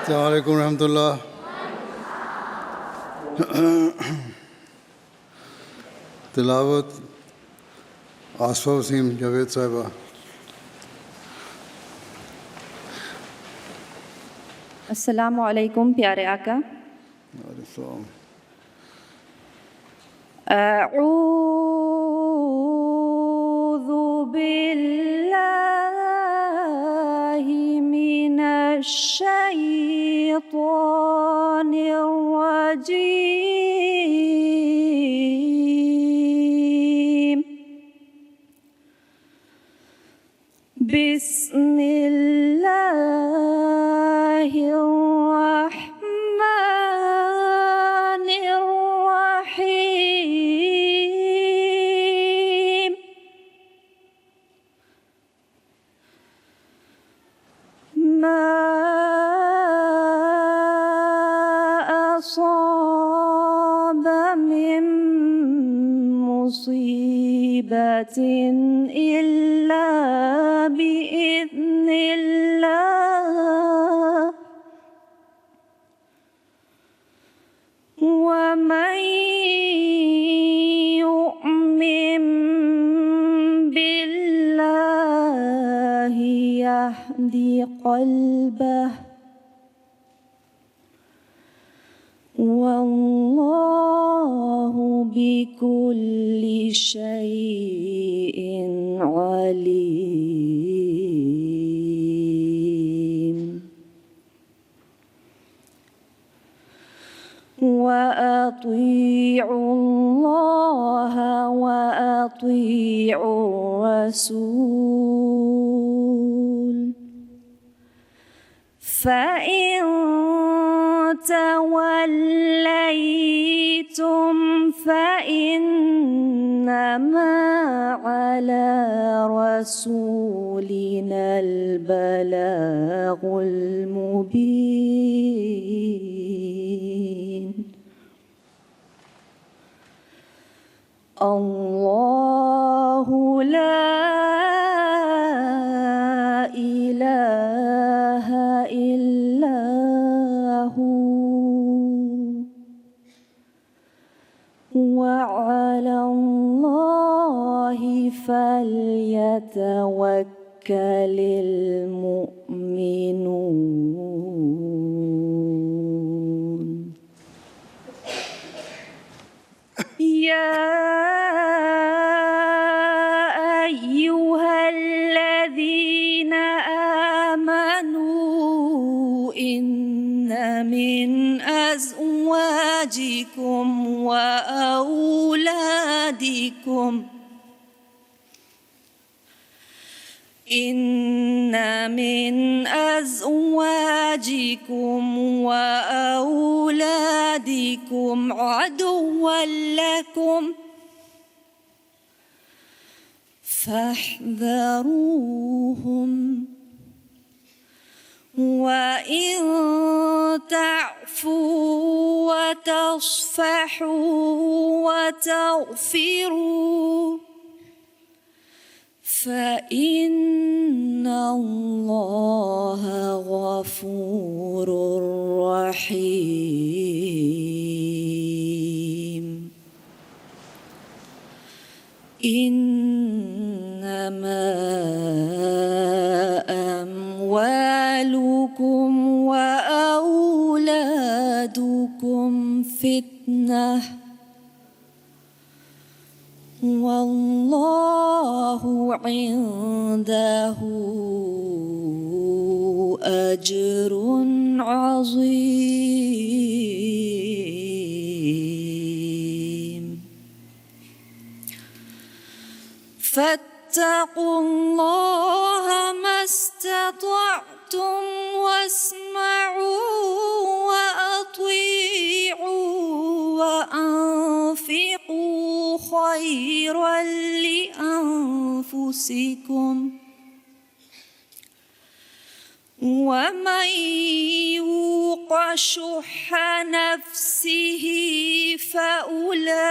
السلام علیکم ورحمۃ اللہ. تلاوت آصفہ وسیم جاوید صاحبہ. السلام علیکم پیارے آقا. وعلیکم السلام. اعوذ باللہ من الشیطان الرجیم. بسم اللہ الرحمن الرحیم. ما أصاب من مصيبة إلا بإذن الله ومن يؤمن بالله يهد قلبه والله بكل شيء عليم. وأطيعوا الله وأطيعوا الرسول فإن توليتم فإنما على رسولنا البلاغ المبين. الله لا إله إلا هو وعلى الله فليتوكل المؤمنون. يا أيها الذين آمنوا إن من أزواجكم وأولادكم عدوا لكم فاحذروهم وإن تعفوا وتصفحوا وتغفروا فإن الله غفور رحيم. إنما أموالكم وأولادكم فتنة والله عنده أجر عظيم. فاتقوا الله ما استطعتم واسمعوا وأطيعوا وأنفقوا خيرا لأنفسكم ومن يوق شح نفسه فأولئك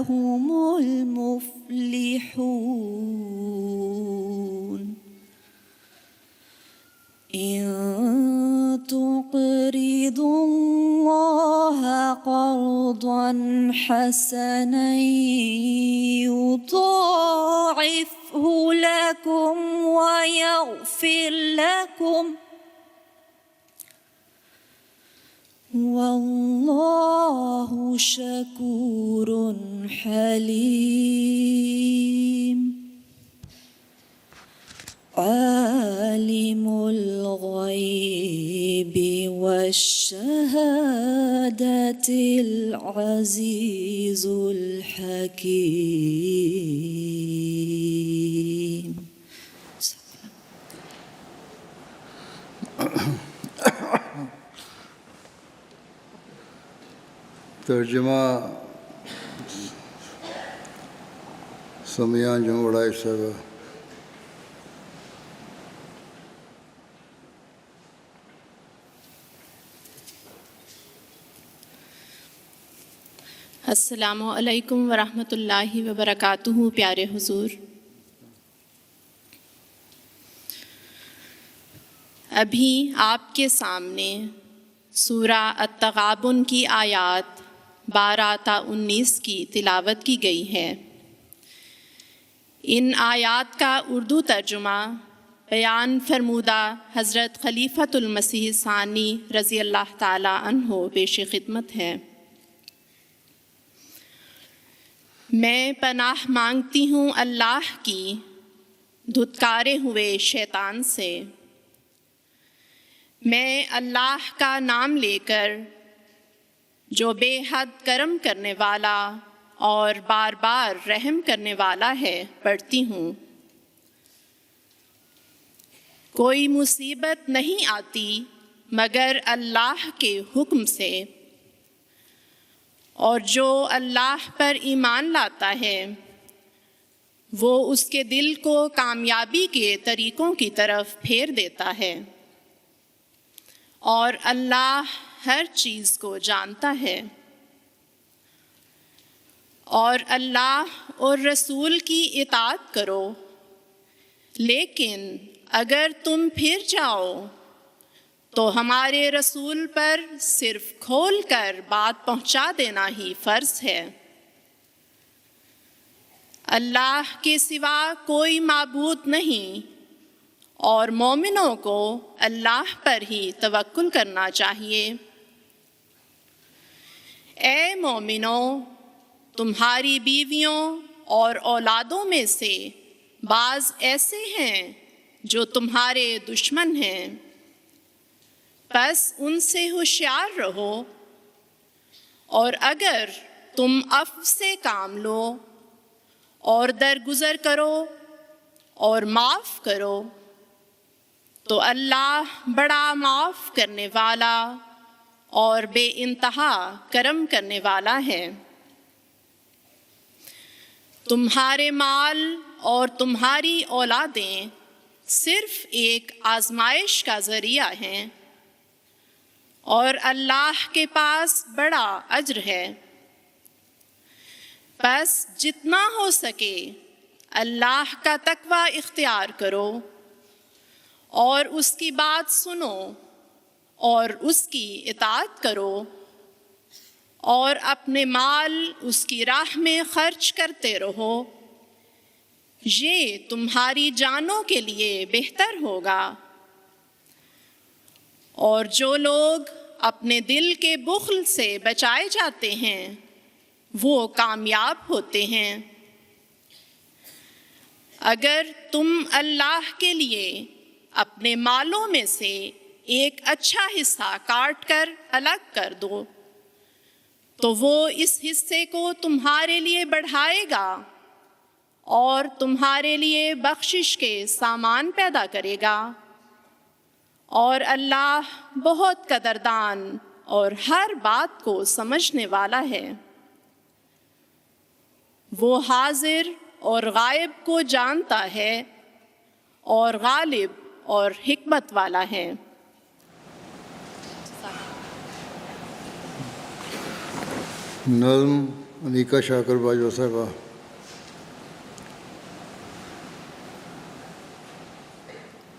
هم المفلحون. إن تقرضوا الله قرضا حسنا يضاعفه لكم ويغفر لكم والله شكور حليم عالم الغيب والشهادة العزيز الحكيم. ترجمہ سمیان جموڑائی صاحبہ. السلام علیکم ورحمۃ اللہ وبرکاتہ. پیارے حضور، ابھی آپ کے سامنے سورہ التغابن کی آیات 12 تا 19 کی تلاوت کی گئی ہے. ان آیات کا اردو ترجمہ بیان فرمودہ حضرت خلیفۃ المسیح ثانی رضی اللہ تعالی عنہ پیش خدمت ہے. میں پناہ مانگتی ہوں اللہ کی دھتکارے ہوئے شیطان سے. میں اللہ کا نام لے کر جو بے حد کرم کرنے والا اور بار بار رحم کرنے والا ہے پڑھتی ہوں. کوئی مصیبت نہیں آتی مگر اللہ کے حکم سے، اور جو اللہ پر ایمان لاتا ہے وہ اس کے دل کو کامیابی کے طریقوں کی طرف پھیر دیتا ہے، اور اللہ ہر چیز کو جانتا ہے. اور اللہ اور رسول کی اطاعت کرو، لیکن اگر تم پھر جاؤ تو ہمارے رسول پر صرف کھول کر بات پہنچا دینا ہی فرض ہے. اللہ کے سوا کوئی معبود نہیں، اور مومنوں کو اللہ پر ہی توکل کرنا چاہیے. اے مومنوں، تمہاری بیویوں اور اولادوں میں سے بعض ایسے ہیں جو تمہارے دشمن ہیں، بس ان سے ہوشیار رہو، اور اگر تم عفو سے کام لو اور درگزر کرو اور معاف کرو تو اللہ بڑا معاف کرنے والا اور بے انتہا کرم کرنے والا ہے. تمہارے مال اور تمہاری اولادیں صرف ایک آزمائش کا ذریعہ ہیں، اور اللہ کے پاس بڑا اجر ہے. بس جتنا ہو سکے اللہ کا تقوی اختیار کرو اور اس کی بات سنو اور اس کی اطاعت کرو، اور اپنے مال اس کی راہ میں خرچ کرتے رہو. یہ تمہاری جانوں کے لیے بہتر ہوگا. اور جو لوگ اپنے دل کے بخل سے بچائے جاتے ہیں وہ کامیاب ہوتے ہیں. اگر تم اللہ کے لیے اپنے مالوں میں سے ایک اچھا حصہ کاٹ کر الگ کر دو تو وہ اس حصے کو تمہارے لیے بڑھائے گا اور تمہارے لیے بخشش کے سامان پیدا کرے گا. اور اللہ بہت قدردان اور ہر بات کو سمجھنے والا ہے. وہ حاضر اور غائب کو جانتا ہے اور غالب اور حکمت والا ہے. نظم انیکا شاکر باجوہ صاحبہ.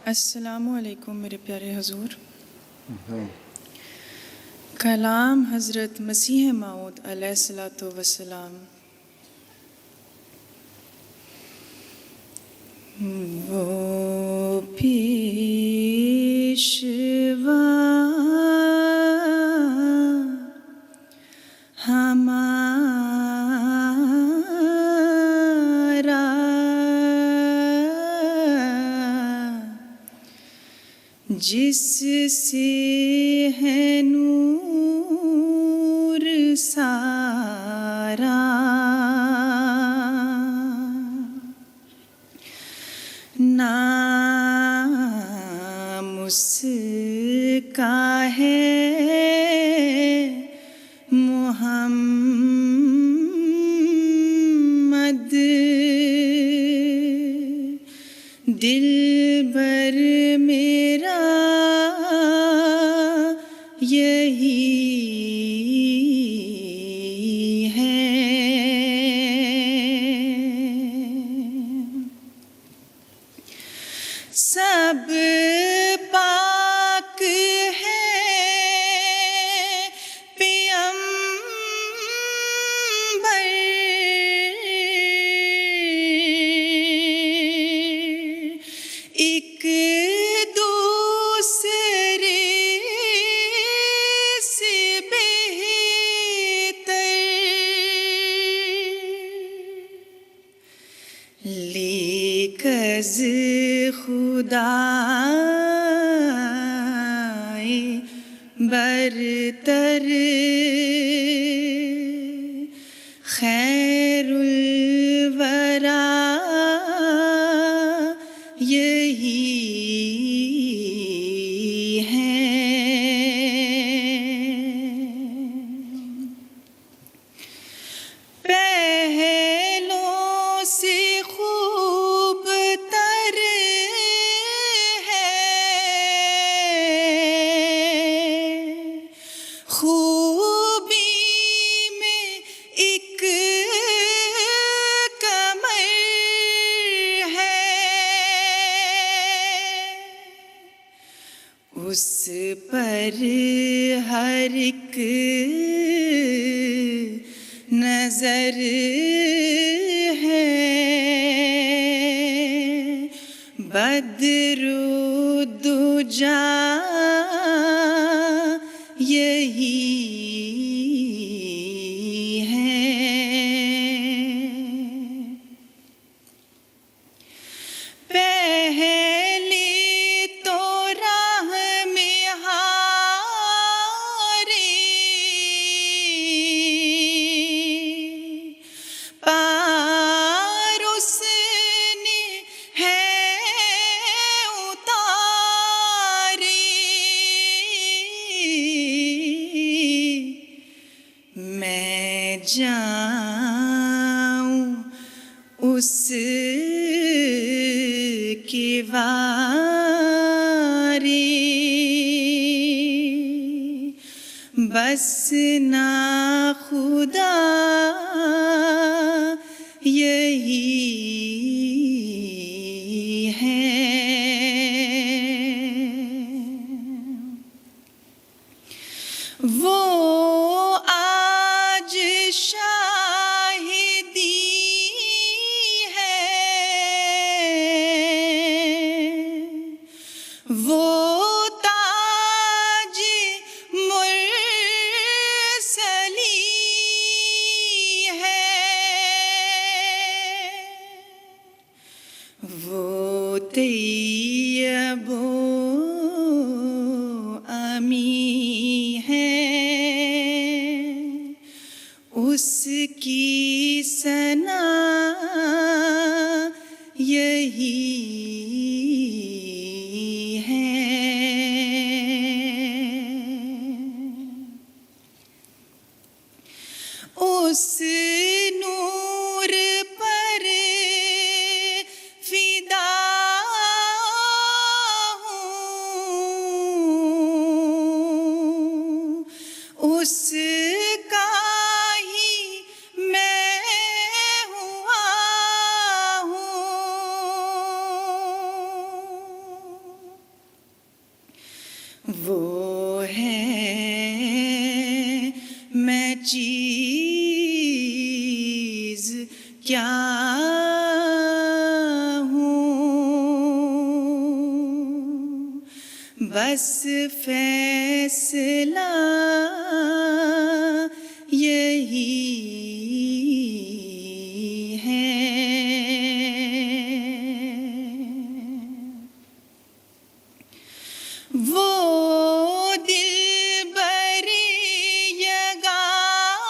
السلام علیکم میرے پیارے حضور. کلام حضرت مسیح موعود علیہ الصلوۃ والسلام. وہ پیشوا ہمارا جس سے ہے نور سارا، نام اس کا ہے محمد، دلبر میرا یہی ہے. سب پاک ہے پیغمبر، ایک دوسرے سے بہتر، لیک از خدا برتر، خیر الورا یہی ہے. پہلوں سے خوب تر ہے، خوبی میں ایک کمر ہے، اس پر ہر ایک نظر ہے، بدر و دجا یہی ہے. پہلے تو راہ میں ہارے، پار اس نے ہے اتاری، میں جاؤں اس کی واری، بس نا خدا یہی ہے. وہ آج شاہدی ہے، وہ تاج مرسلی ہے، وہ طیب و امی ہے، اس کی ثنا یہی ہے. اس نور پر فدا ہوں، اس کا ہی میں ہوا ہوں. چیز کیا ہوں، بس فیصلہ یہی ہے۔ وہ دلبر یگانہ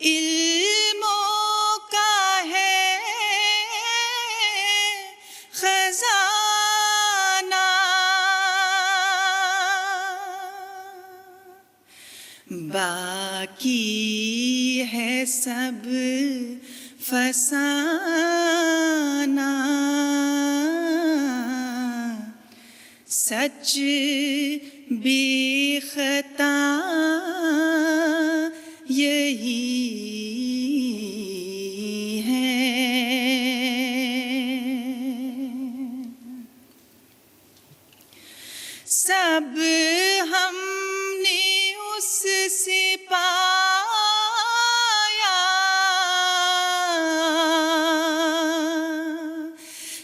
علموں کا ہے خزانہ، باقی ہے سب فسانہ، سچ بھی خطا یہی ہے۔ سب ہم نے اس سے پایا،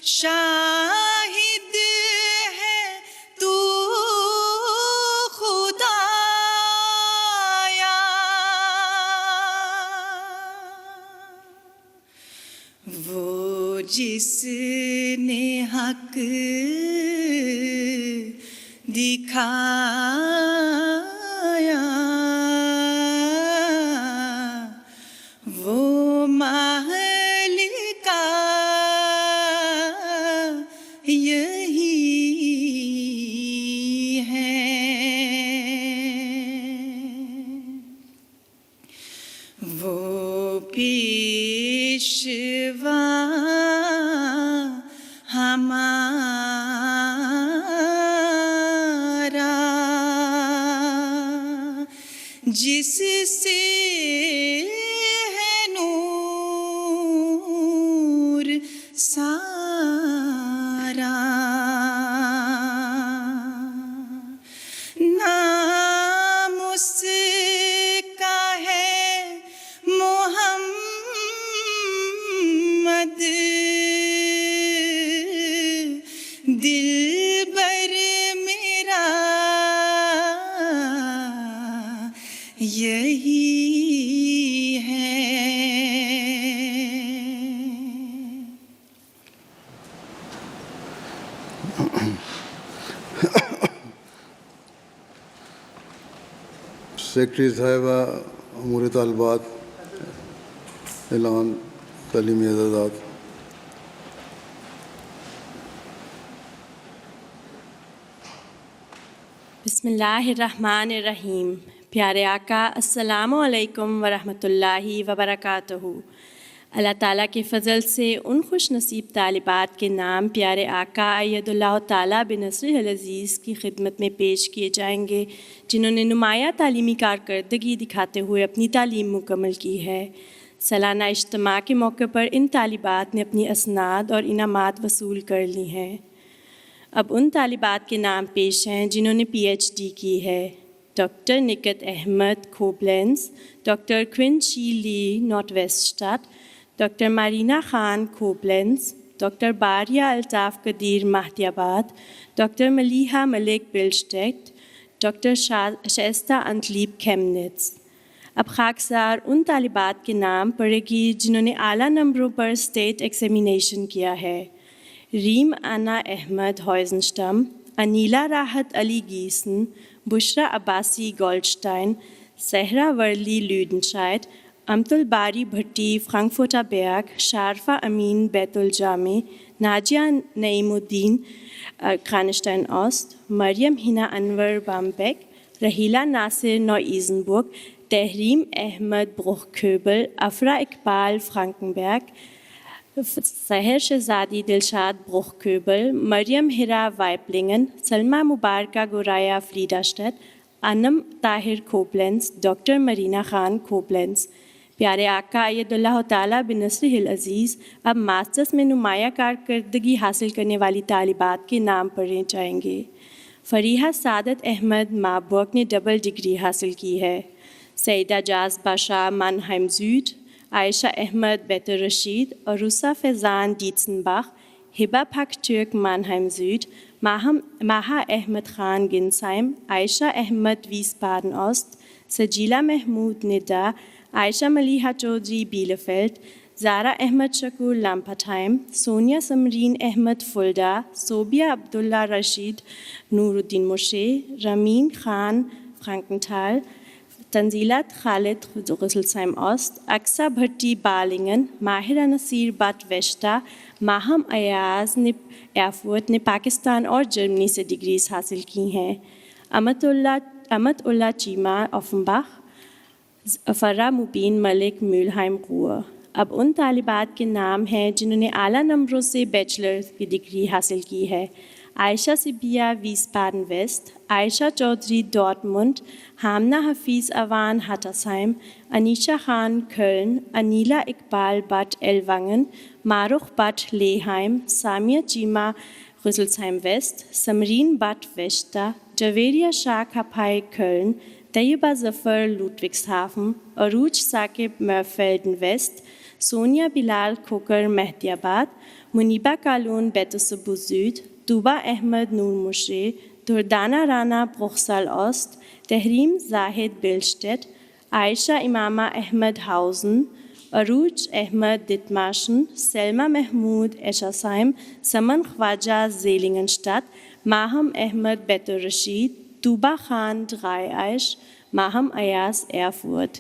شاہد ہے تو خدایا، وہ جس نے حق دکھایا، وہ محل کا یہی ہے۔ وہ پیشوا ہمارا، جس سے ہے نور سارا، نام اس کا ہے محمد، دلبر میرا یہی ہے۔ سیکرٹری صاحبہ امور طالبات، اعلان تعلیمی اعزازات۔ بسم اللہ الرحمن الرحیم۔ پیارے آقا السلام علیکم ورحمۃ اللہ وبرکاتہ۔ اللہ تعالیٰ کے فضل سے ان خوش نصیب طالبات کے نام پیارے آقا اید اللہ تعالیٰ بنصرہ العزیز کی خدمت میں پیش کیے جائیں گے، جنہوں نے نمایاں تعلیمی کارکردگی دکھاتے ہوئے اپنی تعلیم مکمل کی ہے۔ سالانہ اجتماع کے موقع پر ان طالبات نے اپنی اسناد اور انعامات وصول کر لی ہیں۔ اب ان طالبات کے نام پیش ہیں جنہوں نے پی ایچ ڈی کی ہے: doctor Nighat Ahmad Koblenz, doctor کوئن شی لی نارتھ ویسٹ اسٹاٹ، doctor Marina Khan Koblenz, doctor Bariya Altaf Qadeer Mahdi Abad, doctor Maliha Malik بلشٹیٹ، ڈاکٹر شائستہ انتلیب کھیمنٹس۔ اب خاکسار ان طالبات کے نام پڑھے گی جنہوں نے اعلیٰ نمبروں پر اسٹیٹ ایگزامینیشن کیا ہے: ریم انا احمد ہوائزنسٹم، انیلا راحت علی گیسن، بشرا عباسی گولڈسٹائن، صحرا ورلی لیوڈنشائٹ، امت الباری بھٹی فرانکفرٹر بیرگ، شارفہ امین بیت الجامع، ناجیہ نعیم الدین کرانشٹائن اوسٹ، مریم ہنا انور بامبیک، رحیلہ ناصر نو ایزنبرگ، تحریم احمد بروخکھوبل، افرا اقبال فرانکنبرگ، سحر شہزادی دلشاد بروخکھوبل، مریم ہرا وائپلنگن، سلمہ مبارکہ گورایا فریڈاسٹٹ، انم طاہر کوبلنز، ڈاکٹر مرینا خان کوبلنز۔ پیارے آقا اید اللہ تعالیٰ بنصرہ العزیز اب ماسٹرز میں نمایاں کارکردگی حاصل کرنے والی طالبات کے نام پڑھے جائیں گے۔ فریحہ سعادت احمد ماربورگ نے ڈبل ڈگری حاصل کی ہے۔ سعیدہ جاز باشا مانہائم زوڈ، عائشہ احمد بیت الرشید اور روسا فیضان ڈیٹسنباخ، ہبہ پھک ٹرک مانہائم زوڈ، ماہا احمد خان گنسائم، عائشہ احمد ویسبادن اوسٹ، Sajeela Mahmood Nidda, Ayesha Maliha Chaudhry Bielefeld, Zara Ahmad Shakoor Lampertheim, Sonia Samreen Ahmad Fulda, Sobia Abdullah Rasheed Noor ud Din مشے، رامین خان فرانکنتھال، تنزیلات خالد غسلسائم اوسٹ، اقصا بھٹی بالنگن، ماہرہ نصیر بٹ ویشٹا، ماہم ایاز نے ایرفورٹ نے پاکستان اور جرمنی سے ڈگریز حاصل کی ہیں۔ امت اللہ چیما اوفنباخ، فرا مبین ملک میولہائم قوہ۔ اب ان طالبات کے نام ہیں جنہوں نے اعلیٰ نمبروں سے بیچلر کی ڈگری حاصل کی ہے۔ Ayesha Sabiya Wiesbaden west, Ayesha Chaudhry Dortmund, Hamna Hafeez Awan Hattersheim, Anisha Khan کھلن، انیلا اقبال بٹ ایلونگن، معروخ بٹ لیہائم، سامیہ چیما غسلسائم ویسٹ، سمرین بٹ ویشٹا، جویریہ شاہ کھپائے کھلن، طیبہ ظفر لوٹوکسہافن، عروج ثاقب مرفیلڈن ویسٹ، سونیا بلال کھوکر مہدی آباد، منیبہ کالون بیت الصبو زوڈ، طوبہ احمد نور مشرے، دردانہ رانا بروخسل اوسٹ، تحریم زاہد بلشٹیٹ، عائشہ امامہ احمد ہاؤزن، عروج احمد دتماشن، سلمہ محمود ایشاسائم، سمن خواجہ زیلنگنشٹاٹ، ماہم احمد بیت الرشید، طوبہ خان ڈغائے عائش، ماہم ایاز ایرفورٹ۔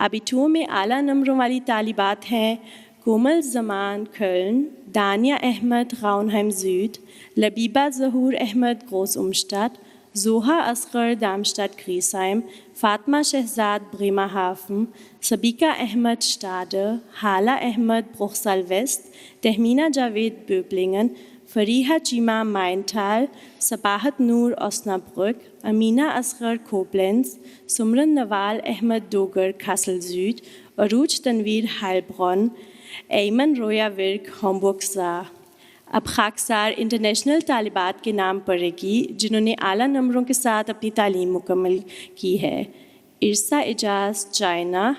ابیٹور میں اعلیٰ نمبروں والی طالبات ہیں کومل زمان کھلن، دانیہ احمد غاؤنہائم زوڈ، لبیبہ ظہور احمد گروس امشٹاٹ، زوہا اصغر دامشٹاٹ گریسائم، فاطمہ شہزاد بریما ہافن، سبیکہ احمد شٹاڈر، حالہ احمد بروخسل ویسٹ، تہمینہ جاوید بوبلنگن، فریحہ چیما مائنٹھال، صباحت نور اوسنابرک، امینہ اصغر کھوبلینز، سمرن نوال احمد ڈوگر کھاسل زوڈ، عروج تنویر ہائلبرون، ایمن رویا ورک ہومبرگ زا۔ اب خاکسار انٹرنیشنل طالبات کے نام پڑھے گی جنہوں نے اعلیٰ نمبروں کے ساتھ اپنی تعلیم مکمل کی ہے۔ Irsa Ijaz China,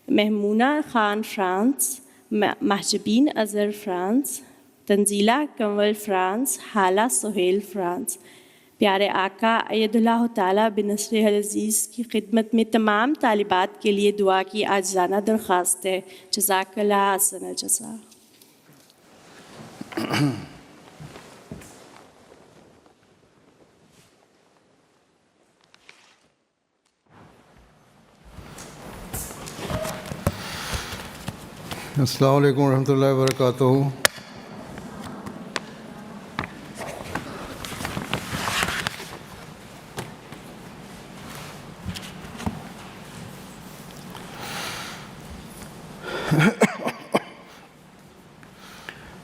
Maimoona Khan France, Mahjabeen Azhar France, Tanzeela Kanwal France, Hala Sohail France. پیارے آقا اید اللہ تعالیٰ بنصرہ العزیز کی خدمت میں تمام طالبات کے لیے دعا کی عاجزانہ درخواست ہے۔ جزاک اللہ احسن الجزا۔ السلام علیکم ورحمۃ اللہ وبرکاتہ۔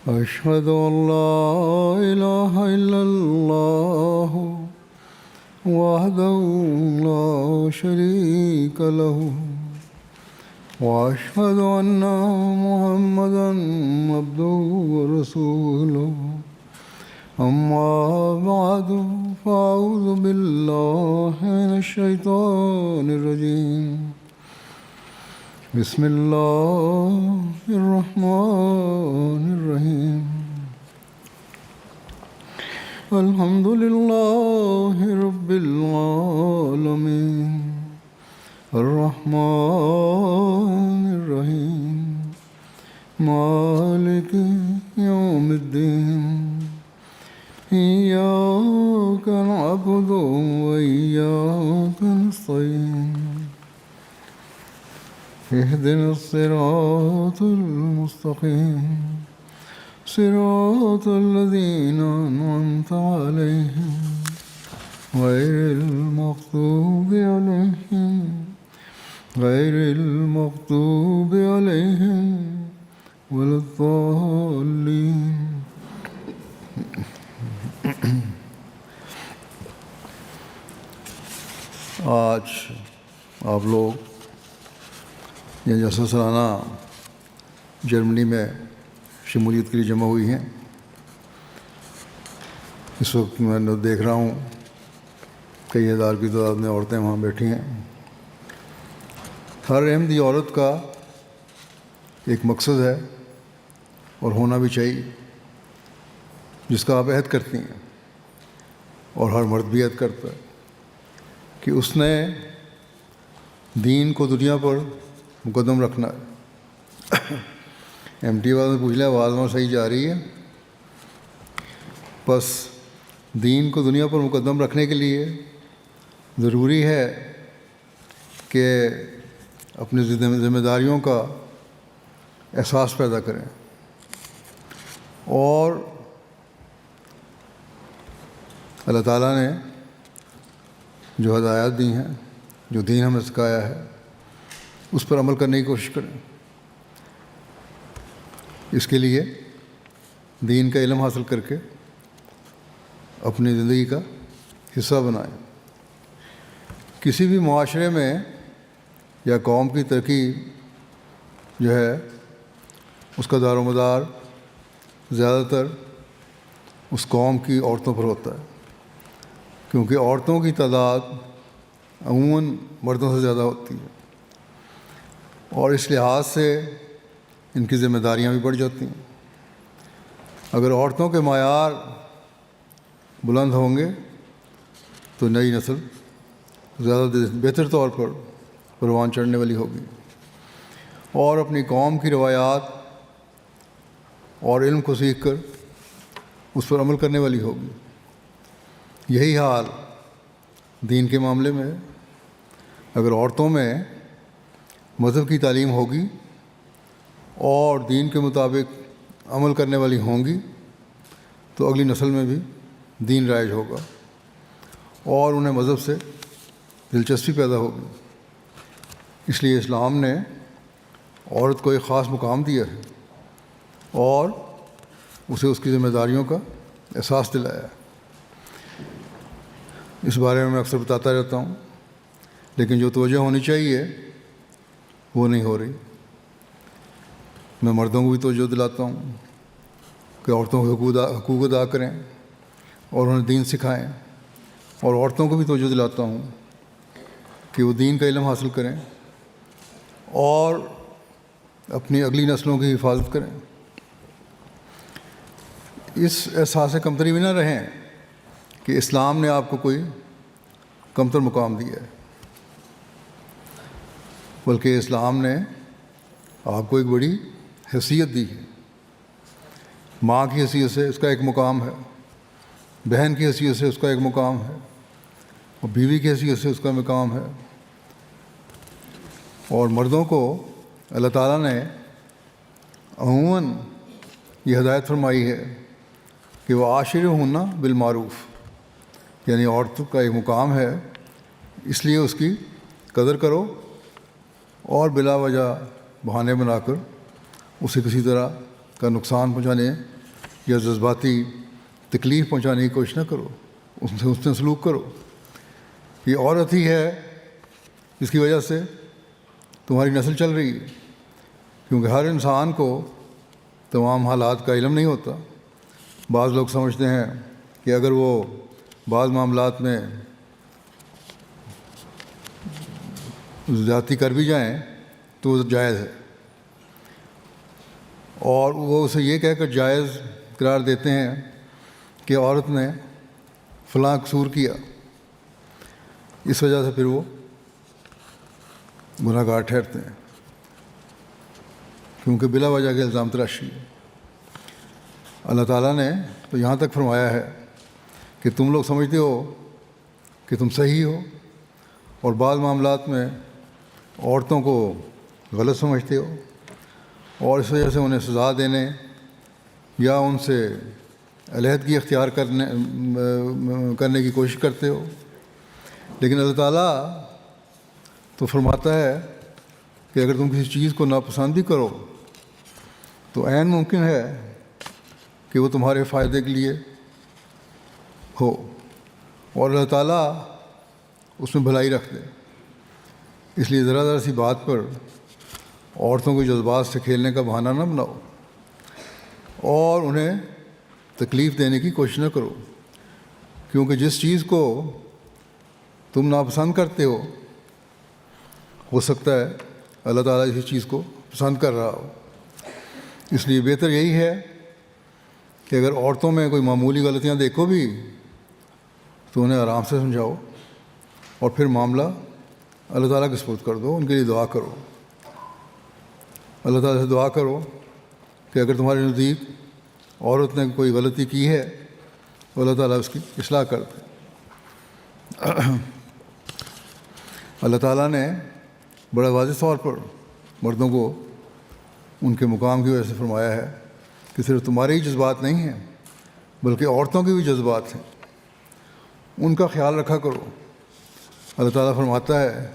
أشهد أن لا إله إلا الله وحده لا شريك له وأشهد أن محمدا عبده ورسوله أما بعد فأعوذ بالله من الشيطان الرجيم بسم اللہ الرحمن الرحیم الحمد للہ رب العالمین الرحمن الرحیم مالک یوم الدین ایاک نعبد و ایاک نستعین اهدنا الصراط المستقيم صراط الذين أنعمت عليهم غير المغضوب عليهم ولا الضالين۔ آج آپ لوگ یہ جلسہ سالانہ جرمنی میں شمولیت کے لیے جمع ہوئی ہیں. اس وقت میں دیکھ رہا ہوں کئی ہزار کی تعداد میں عورتیں وہاں بیٹھی ہیں. ہر احمدی عورت کا ایک مقصد ہے اور ہونا بھی چاہیے جس کا آپ عہد کرتی ہیں، اور ہر مرد بھی عہد کرتا ہے کہ اس نے دین کو دنیا پر مقدم رکھنا ہے. ایم ٹی والوں سے پوچھ لیں آواز وہاں صحیح جا رہی ہے؟ بس دین کو دنیا پر مقدم رکھنے کے لیے ضروری ہے کہ اپنی ذمہ داریوں کا احساس پیدا کریں، اور اللہ تعالیٰ نے جو ہدایات دی ہیں، جو دین ہمیں سکھایا ہے، اس پر عمل کرنے کی کوشش کریں. اس کے لیے دین کا علم حاصل کر کے اپنی زندگی کا حصہ بنائیں. کسی بھی معاشرے میں یا قوم کی ترقی جو ہے اس کا دار و مدار زیادہ تر اس قوم کی عورتوں پر ہوتا ہے، کیونکہ عورتوں کی تعداد عموماً مردوں سے زیادہ ہوتی ہے، اور اس لحاظ سے ان کی ذمہ داریاں بھی بڑھ جاتی ہیں. اگر عورتوں کے معیار بلند ہوں گے تو نئی نسل زیادہ بہتر طور پر پروان چڑھنے والی ہوگی، اور اپنی قوم کی روایات اور علم کو سیکھ کر اس پر عمل کرنے والی ہوگی. یہی حال دین کے معاملے میں ہے. اگر عورتوں میں مذہب کی تعلیم ہوگی اور دین کے مطابق عمل کرنے والی ہوں گی تو اگلی نسل میں بھی دین رائج ہوگا اور انہیں مذہب سے دلچسپی پیدا ہوگی. اس لیے اسلام نے عورت کو ایک خاص مقام دیا ہے اور اسے اس کی ذمہ داریوں کا احساس دلایا ہے. اس بارے میں اکثر بتاتا رہتا ہوں، لیکن جو توجہ ہونی چاہیے وہ نہیں ہو رہی. میں مردوں کو بھی توجہ دلاتا ہوں کہ عورتوں کے حقوق ادا کریں اور انہیں دین سکھائیں، اور عورتوں کو بھی توجہ دلاتا ہوں کہ وہ دین کا علم حاصل کریں اور اپنی اگلی نسلوں کی حفاظت کریں. اس احساس کمتری میں نہ رہیں کہ اسلام نے آپ کو کوئی کمتر مقام دیا ہے، بلکہ اسلام نے آپ کو ایک بڑی حیثیت دی ہے. ماں کی حیثیت سے اس کا ایک مقام ہے، بہن کی حیثیت سے اس کا ایک مقام ہے، اور بیوی کی حیثیت سے اس کا مقام ہے. اور مردوں کو اللہ تعالیٰ نے عموماً یہ ہدایت فرمائی ہے کہ وہ عاشرہن بالمعروف، یعنی عورت کا ایک مقام ہے، اس لیے اس کی قدر کرو اور بلا وجہ بہانے بنا کر اسے کسی طرح کا نقصان پہنچانے یا جذباتی تکلیف پہنچانے کی کوشش نہ کرو. اس سے سلوک کرو. یہ عورت ہی ہے جس کی وجہ سے تمہاری نسل چل رہی ہے، کیونکہ ہر انسان کو تمام حالات کا علم نہیں ہوتا. بعض لوگ سمجھتے ہیں کہ اگر وہ بعض معاملات میں زیادتی کر بھی جائیں تو وہ جائز ہے، اور وہ اسے یہ کہہ کر جائز قرار دیتے ہیں کہ عورت نے فلاں قصور کیا، اس وجہ سے پھر وہ گناہ گار ٹھہرتے ہیں، کیونکہ بلا وجہ کے الزام تراشی ہے. اللہ تعالیٰ نے تو یہاں تک فرمایا ہے کہ تم لوگ سمجھتے ہو کہ تم صحیح ہو، اور بعض معاملات میں عورتوں کو غلط سمجھتے ہو، اور اس وجہ سے انہیں سزا دینے یا ان سے علیحدگی اختیار کرنے کی کوشش کرتے ہو. لیکن اللہ تعالیٰ تو فرماتا ہے کہ اگر تم کسی چیز کو ناپسند بھی کرو تو عین ممکن ہے کہ وہ تمہارے فائدے کے لیے ہو، اور اللہ تعالیٰ اس میں بھلائی رکھ دے. اس لیے ذرا ذرا سی بات پر عورتوں کے جذبات سے کھیلنے کا بہانہ نہ بناؤ اور انہیں تکلیف دینے کی کوشش نہ کرو، کیونکہ جس چیز کو تم ناپسند کرتے ہو سکتا ہے اللہ تعالیٰ اسی چیز کو پسند کر رہا ہو۔ اس لیے بہتر یہی ہے کہ اگر عورتوں میں کوئی معمولی غلطیاں دیکھو بھی تو انہیں آرام سے سمجھاؤ اور پھر معاملہ اللہ تعالیٰ کے سپرد کر دو، ان کے لیے دعا کرو، اللہ تعالیٰ سے دعا کرو کہ اگر تمہارے نزدیک عورت نے کوئی غلطی کی ہے تو اللہ تعالیٰ اس کی اصلاح کر دے۔ اللہ تعالیٰ نے بڑا واضح طور پر مردوں کو ان کے مقام کی وجہ سے فرمایا ہے کہ صرف تمہارے ہی جذبات نہیں ہیں بلکہ عورتوں کے بھی جذبات ہیں، ان کا خیال رکھا کرو۔ اللہ تعالیٰ فرماتا ہے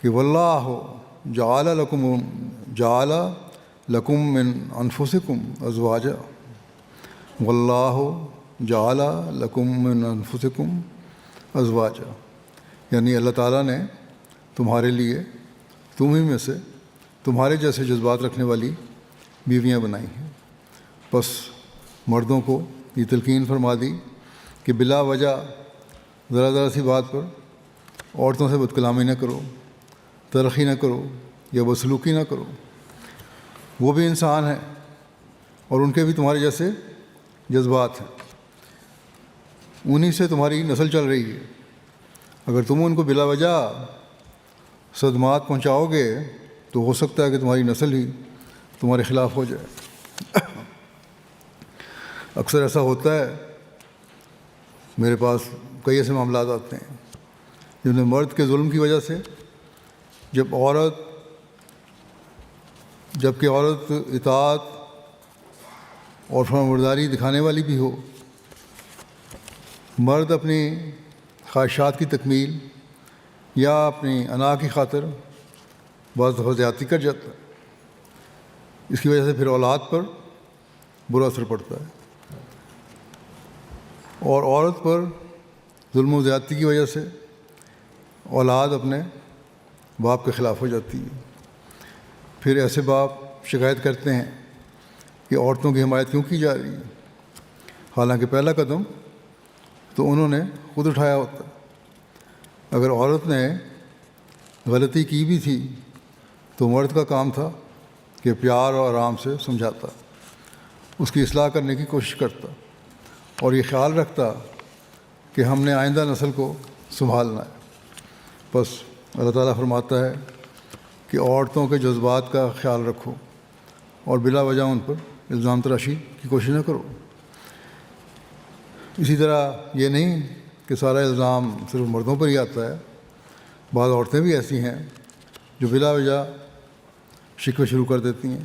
کہ واللہ جعل لکم من انفسکم ازواجا، واللہ جعل لکم من انفسکم ازواجا، یعنی اللہ تعالیٰ نے تمہارے لیے تم ہی میں سے تمہارے جیسے جذبات رکھنے والی بیویاں بنائی ہیں۔ بس مردوں کو یہ تلقین فرما دی کہ بلا وجہ ذرا سی بات پر عورتوں سے بد کلامی نہ کرو، تلخی نہ کرو یا بدسلوکی نہ کرو، وہ بھی انسان ہیں اور ان کے بھی تمہارے جیسے جذبات ہیں، انہی سے تمہاری نسل چل رہی ہے۔ اگر تم ان کو بلا وجہ صدمات پہنچاؤ گے تو ہو سکتا ہے کہ تمہاری نسل ہی تمہارے خلاف ہو جائے۔ اکثر ایسا ہوتا ہے، میرے پاس کئی ایسے معاملات آتے ہیں جن میں مرد کے ظلم کی وجہ سے جبکہ عورت اطاعت اور فرمانبرداری دکھانے والی بھی ہو، مرد اپنی خواہشات کی تکمیل یا اپنی انا کی خاطر بعض دفعہ زیادتی کر جاتا ہے، اس کی وجہ سے پھر اولاد پر برا اثر پڑتا ہے، اور عورت پر ظلم و زیادتی کی وجہ سے اولاد اپنے باپ کے خلاف ہو جاتی ہے۔ پھر ایسے باپ شکایت کرتے ہیں کہ عورتوں کی حمایت کیوں کی جا رہی ہے، حالانکہ پہلا قدم تو انہوں نے خود اٹھایا ہوتا ہے۔ اگر عورت نے غلطی کی بھی تھی تو مرد کا کام تھا کہ پیار اور آرام سے سمجھاتا، اس کی اصلاح کرنے کی کوشش کرتا اور یہ خیال رکھتا کہ ہم نے آئندہ نسل کو سنبھالنا ہے۔ بس اللہ تعالیٰ فرماتا ہے کہ عورتوں کے جذبات کا خیال رکھو اور بلا وجہ ان پر الزام تراشی کی کوشش نہ کرو۔ اسی طرح یہ نہیں کہ سارا الزام صرف مردوں پر ہی آتا ہے، بعض عورتیں بھی ایسی ہیں جو بلا وجہ شکوے شروع کر دیتی ہیں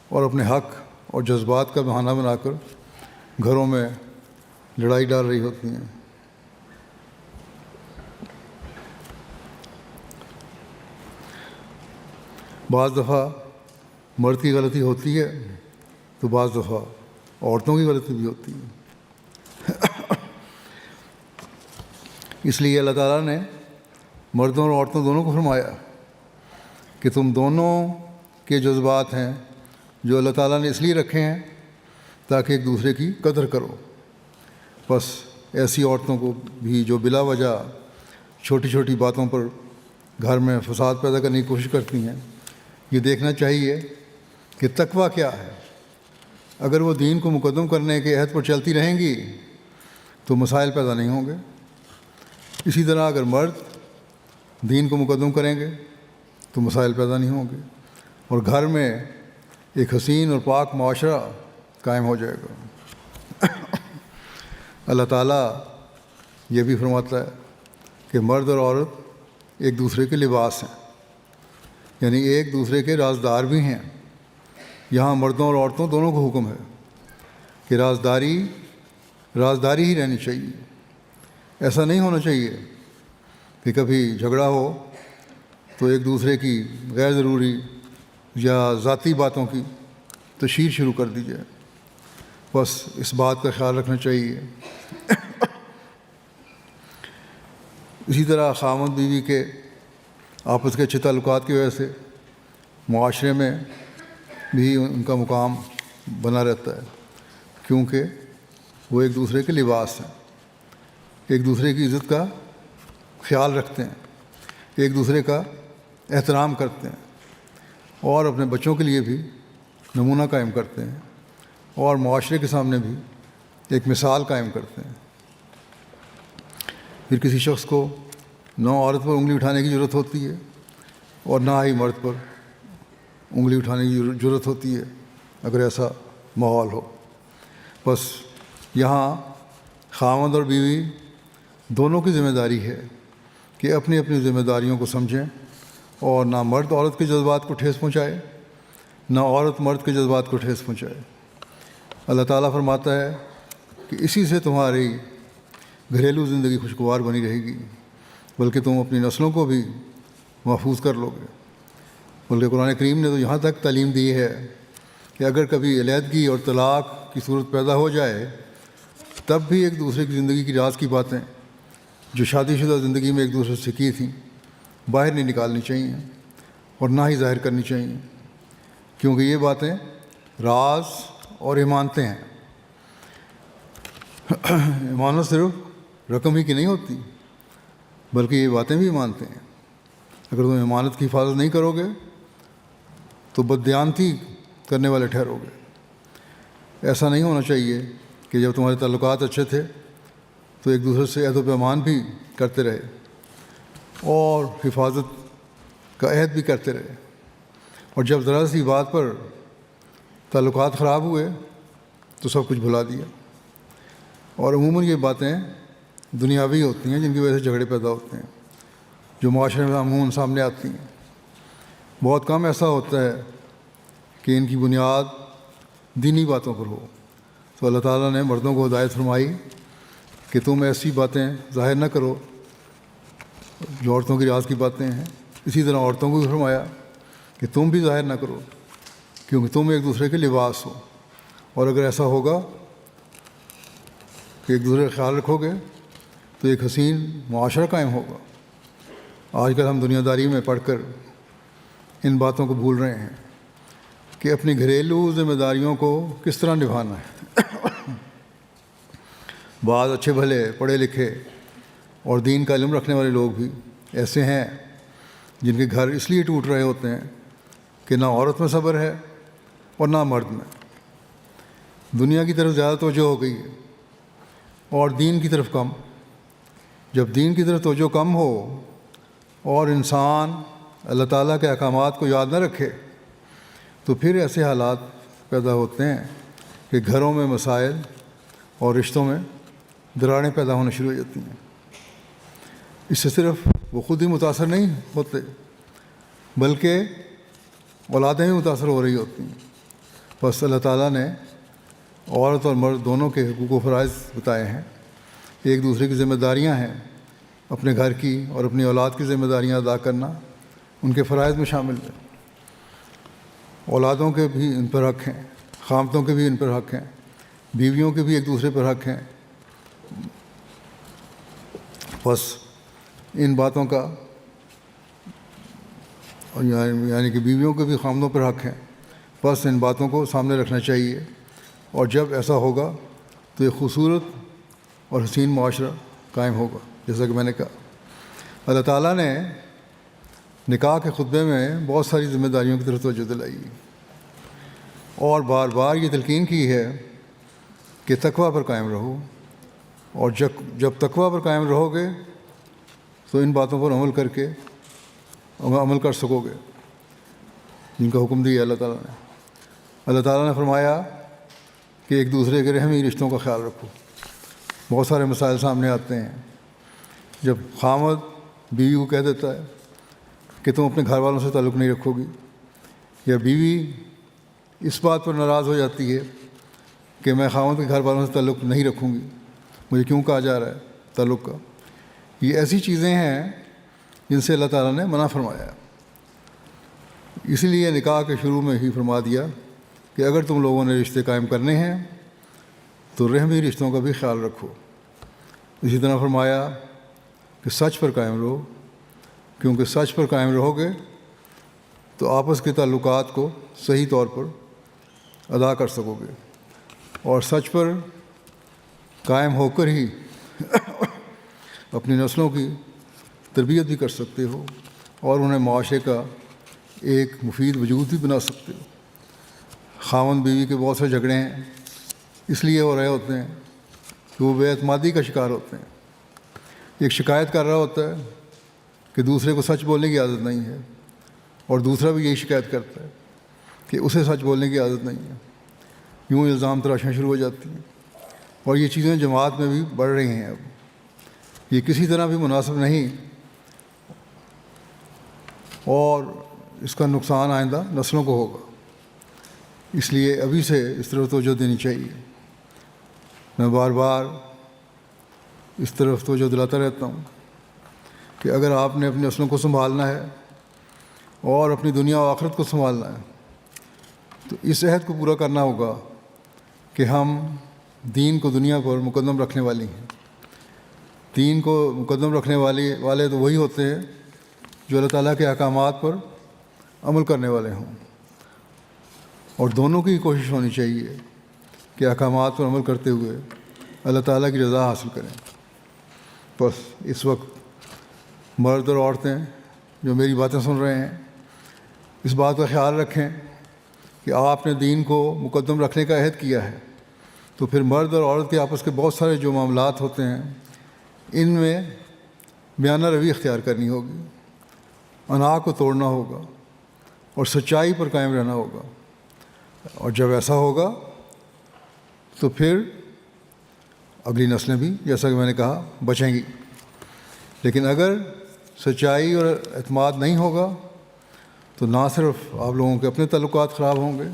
اور اپنے حق اور جذبات کا بہانہ بنا کر گھروں میں لڑائی ڈال رہی ہوتی ہیں۔ بعض دفعہ مرد کی غلطی ہوتی ہے تو بعض دفعہ عورتوں کی غلطی بھی ہوتی ہے۔ اس لیے اللہ تعالیٰ نے مردوں اور عورتوں دونوں کو فرمایا کہ تم دونوں کے جذبات ہیں جو اللہ تعالیٰ نے اس لیے رکھے ہیں تاکہ ایک دوسرے کی قدر کرو۔ بس ایسی عورتوں کو بھی جو بلا وجہ چھوٹی چھوٹی باتوں پر گھر میں فساد پیدا کرنے کی کوشش کرتی ہیں، یہ دیکھنا چاہیے کہ تقویٰ کیا ہے۔ اگر وہ دین کو مقدم کرنے کے عہد پر چلتی رہیں گی تو مسائل پیدا نہیں ہوں گے۔ اسی طرح اگر مرد دین کو مقدم کریں گے تو مسائل پیدا نہیں ہوں گے اور گھر میں ایک حسین اور پاک معاشرہ قائم ہو جائے گا۔ اللہ تعالیٰ یہ بھی فرماتا ہے کہ مرد اور عورت ایک دوسرے کے لباس ہیں، یعنی ایک دوسرے کے رازدار بھی ہیں۔ یہاں مردوں اور عورتوں دونوں کو حکم ہے کہ رازداری ہی رہنی چاہیے۔ ایسا نہیں ہونا چاہیے کہ کبھی جھگڑا ہو تو ایک دوسرے کی غیر ضروری یا ذاتی باتوں کی تشہیر شروع کر دی جائے۔ بس اس بات کا خیال رکھنا چاہیے۔ اسی طرح خاوند بیوی کے آپس کے اچھے تعلقات کی وجہ سے معاشرے میں بھی ان کا مقام بنا رہتا ہے، کیونکہ وہ ایک دوسرے کے لباس ہیں، ایک دوسرے کی عزت کا خیال رکھتے ہیں، ایک دوسرے کا احترام کرتے ہیں، اور اپنے بچوں کے لیے بھی نمونہ قائم کرتے ہیں، اور معاشرے کے سامنے بھی ایک مثال قائم کرتے ہیں۔ پھر کسی شخص کو نہ عورت پر انگلی اٹھانے کی ضرورت ہوتی ہے اور نہ ہی مرد پر انگلی اٹھانے کی ضرورت ہوتی ہے اگر ایسا ماحول ہو۔ بس یہاں خاوند اور بیوی دونوں کی ذمہ داری ہے کہ اپنی اپنی ذمہ داریوں کو سمجھیں، اور نہ مرد عورت کے جذبات کو ٹھیس پہنچائے، نہ عورت مرد کے جذبات کو ٹھیس پہنچائے۔ اللہ تعالیٰ فرماتا ہے کہ اسی سے تمہاری گھریلو زندگی خوشگوار بنی رہے گی، بلکہ تم اپنی نسلوں کو بھی محفوظ کر لو گے۔ بلکہ قرآن کریم نے تو یہاں تک تعلیم دی ہے کہ اگر کبھی علیحدگی اور طلاق کی صورت پیدا ہو جائے تب بھی ایک دوسرے کی زندگی کی راز کی باتیں جو شادی شدہ زندگی میں ایک دوسرے سے کی تھیں باہر نہیں نکالنی چاہیے اور نہ ہی ظاہر کرنی چاہیے، کیونکہ یہ باتیں راز اور ایمانتیں ہیں۔ ایمانت صرف رقم ہی کی نہیں ہوتی، بلکہ یہ باتیں بھی ایمانتیں ہیں۔ اگر تم ایمانت کی حفاظت نہیں کرو گے تو بددیانتی کرنے والے ٹھہرو گے۔ ایسا نہیں ہونا چاہیے کہ جب تمہارے تعلقات اچھے تھے تو ایک دوسرے سے عہد و پیمان بھی کرتے رہے اور حفاظت کا عہد بھی کرتے رہے، اور جب ذرا سی بات پر تعلقات خراب ہوئے تو سب کچھ بھلا دیا۔ اور عموماً یہ باتیں دنیاوی ہوتی ہیں جن کی وجہ سے جھگڑے پیدا ہوتے ہیں، جو معاشرے میں عموماً سامنے آتی ہیں۔ بہت کم ایسا ہوتا ہے کہ ان کی بنیاد دینی باتوں پر ہو۔ تو اللہ تعالیٰ نے مردوں کو ہدایت فرمائی کہ تم ایسی باتیں ظاہر نہ کرو جو عورتوں کی راز کی باتیں ہیں۔ اسی طرح عورتوں کو بھی فرمایا کہ تم بھی ظاہر نہ کرو، کیونکہ تم ایک دوسرے کے لباس ہو، اور اگر ایسا ہوگا کہ ایک دوسرے کا خیال رکھو گے تو ایک حسین معاشرہ قائم ہوگا۔ آج کل ہم دنیا داری میں پڑھ کر ان باتوں کو بھول رہے ہیں کہ اپنی گھریلو ذمہ داریوں کو کس طرح نبھانا ہے۔ بعض اچھے بھلے پڑھے لکھے اور دین کا علم رکھنے والے لوگ بھی ایسے ہیں جن کے گھر اس لیے ٹوٹ رہے ہوتے ہیں کہ نہ عورت میں صبر ہے اور نہ مرد میں۔ دنیا کی طرف زیادہ توجہ ہو گئی ہے اور دین کی طرف کم۔ جب دین کی طرف توجہ کم ہو اور انسان اللہ تعالیٰ کے احکامات کو یاد نہ رکھے تو پھر ایسے حالات پیدا ہوتے ہیں کہ گھروں میں مسائل اور رشتوں میں دراڑیں پیدا ہونا شروع ہو جاتی ہیں۔ اس سے صرف وہ خود ہی متاثر نہیں ہوتے بلکہ اولادیں بھی متاثر ہو رہی ہوتی ہیں۔ بس اللہ تعالیٰ نے عورت اور مرد دونوں کے حقوق و فرائض بتائے ہیں، ایک دوسرے کی ذمہ داریاں ہیں، اپنے گھر کی اور اپنی اولاد کی ذمہ داریاں ادا کرنا ان کے فرائض میں شامل ہے۔ اولادوں کے بھی ان پر حق ہیں، خامتوں کے بھی ان پر حق ہیں، بیویوں کے بھی ایک دوسرے پر حق ہیں۔ بس ان باتوں کا یعنی کہ بیویوں کے بھی خامدوں پر حق ہیں، بس ان باتوں کو سامنے رکھنا چاہیے، اور جب ایسا ہوگا تو ایک خوبصورت اور حسین معاشرہ قائم ہوگا۔ جیسا کہ میں نے کہا، اللہ تعالیٰ نے نکاح کے خطبے میں بہت ساری ذمہ داریوں کی طرف توجہ دلائی اور بار بار یہ تلقین کی ہے کہ تقویٰ پر قائم رہو، اور جب تقویٰ پر قائم رہو گے تو ان باتوں پر عمل کر سکو گے جن کا حکم دیا اللہ تعالیٰ نے۔ اللہ تعالیٰ نے فرمایا کہ ایک دوسرے کے رحمی رشتوں کا خیال رکھو۔ بہت سارے مسائل سامنے آتے ہیں جب خامد بیوی کو کہہ دیتا ہے کہ تم اپنے گھر والوں سے تعلق نہیں رکھو گی، یا بیوی اس بات پر ناراض ہو جاتی ہے کہ میں خامد کے گھر والوں سے تعلق نہیں رکھوں گی، مجھے کیوں کہا جا رہا ہے تعلق کا۔ یہ ایسی چیزیں ہیں جن سے اللہ تعالیٰ نے منع فرمایا، اسی لیے نکاح کے شروع میں ہی فرما دیا کہ اگر تم لوگوں نے رشتے قائم کرنے ہیں تو رحمی رشتوں کا بھی خیال رکھو۔ اسی طرح فرمایا کہ سچ پر قائم رہو، کیونکہ سچ پر قائم رہو گے تو آپس کے تعلقات کو صحیح طور پر ادا کر سکو گے اور سچ پر قائم ہو کر ہی اپنی نسلوں کی تربیت بھی کر سکتے ہو اور انہیں معاشرے کا ایک مفید وجود بھی بنا سکتے ہو۔ خاوند بیوی کے بہت سے جھگڑے ہیں اس لیے ہو رہے ہوتے ہیں کہ وہ بے اعتمادی کا شکار ہوتے ہیں۔ ایک شکایت کر رہا ہوتا ہے کہ دوسرے کو سچ بولنے کی عادت نہیں ہے، اور دوسرا بھی یہی شکایت کرتا ہے کہ اسے سچ بولنے کی عادت نہیں ہے۔ یوں الزام تراشیاں شروع ہو جاتی ہیں، اور یہ چیزیں جماعت میں بھی بڑھ رہی ہیں۔ اب یہ کسی طرح بھی مناسب نہیں، اور اس کا نقصان آئندہ نسلوں کو ہوگا۔ اس لیے ابھی سے اس طرف توجہ دینی چاہیے۔ میں بار بار اس طرف توجہ دلاتا رہتا ہوں کہ اگر آپ نے اپنی نسلوں کو سنبھالنا ہے اور اپنی دنیا و آخرت کو سنبھالنا ہے تو اس عہد کو پورا کرنا ہوگا کہ ہم دین کو دنیا پر مقدم رکھنے والی ہیں۔ دین کو مقدم رکھنے والے تو وہی ہوتے ہیں جو اللہ تعالیٰ کے احکامات پر عمل کرنے والے ہوں، اور دونوں کی کوشش ہونی چاہیے کہ احکامات پر عمل کرتے ہوئے اللہ تعالیٰ کی رضا حاصل کریں۔ بس اس وقت مرد اور عورتیں جو میری باتیں سن رہے ہیں اس بات کا خیال رکھیں کہ آپ نے دین کو مقدم رکھنے کا عہد کیا ہے، تو پھر مرد اور عورت کے آپس کے بہت سارے جو معاملات ہوتے ہیں ان میں میانہ روی اختیار کرنی ہوگی، انا کو توڑنا ہوگا اور سچائی پر قائم رہنا ہوگا۔ اور جب ایسا ہوگا تو پھر اگلی نسلیں بھی جیسا کہ میں نے کہا بچیں گی۔ لیکن اگر سچائی اور اعتماد نہیں ہوگا تو نہ صرف آپ لوگوں کے اپنے تعلقات خراب ہوں گے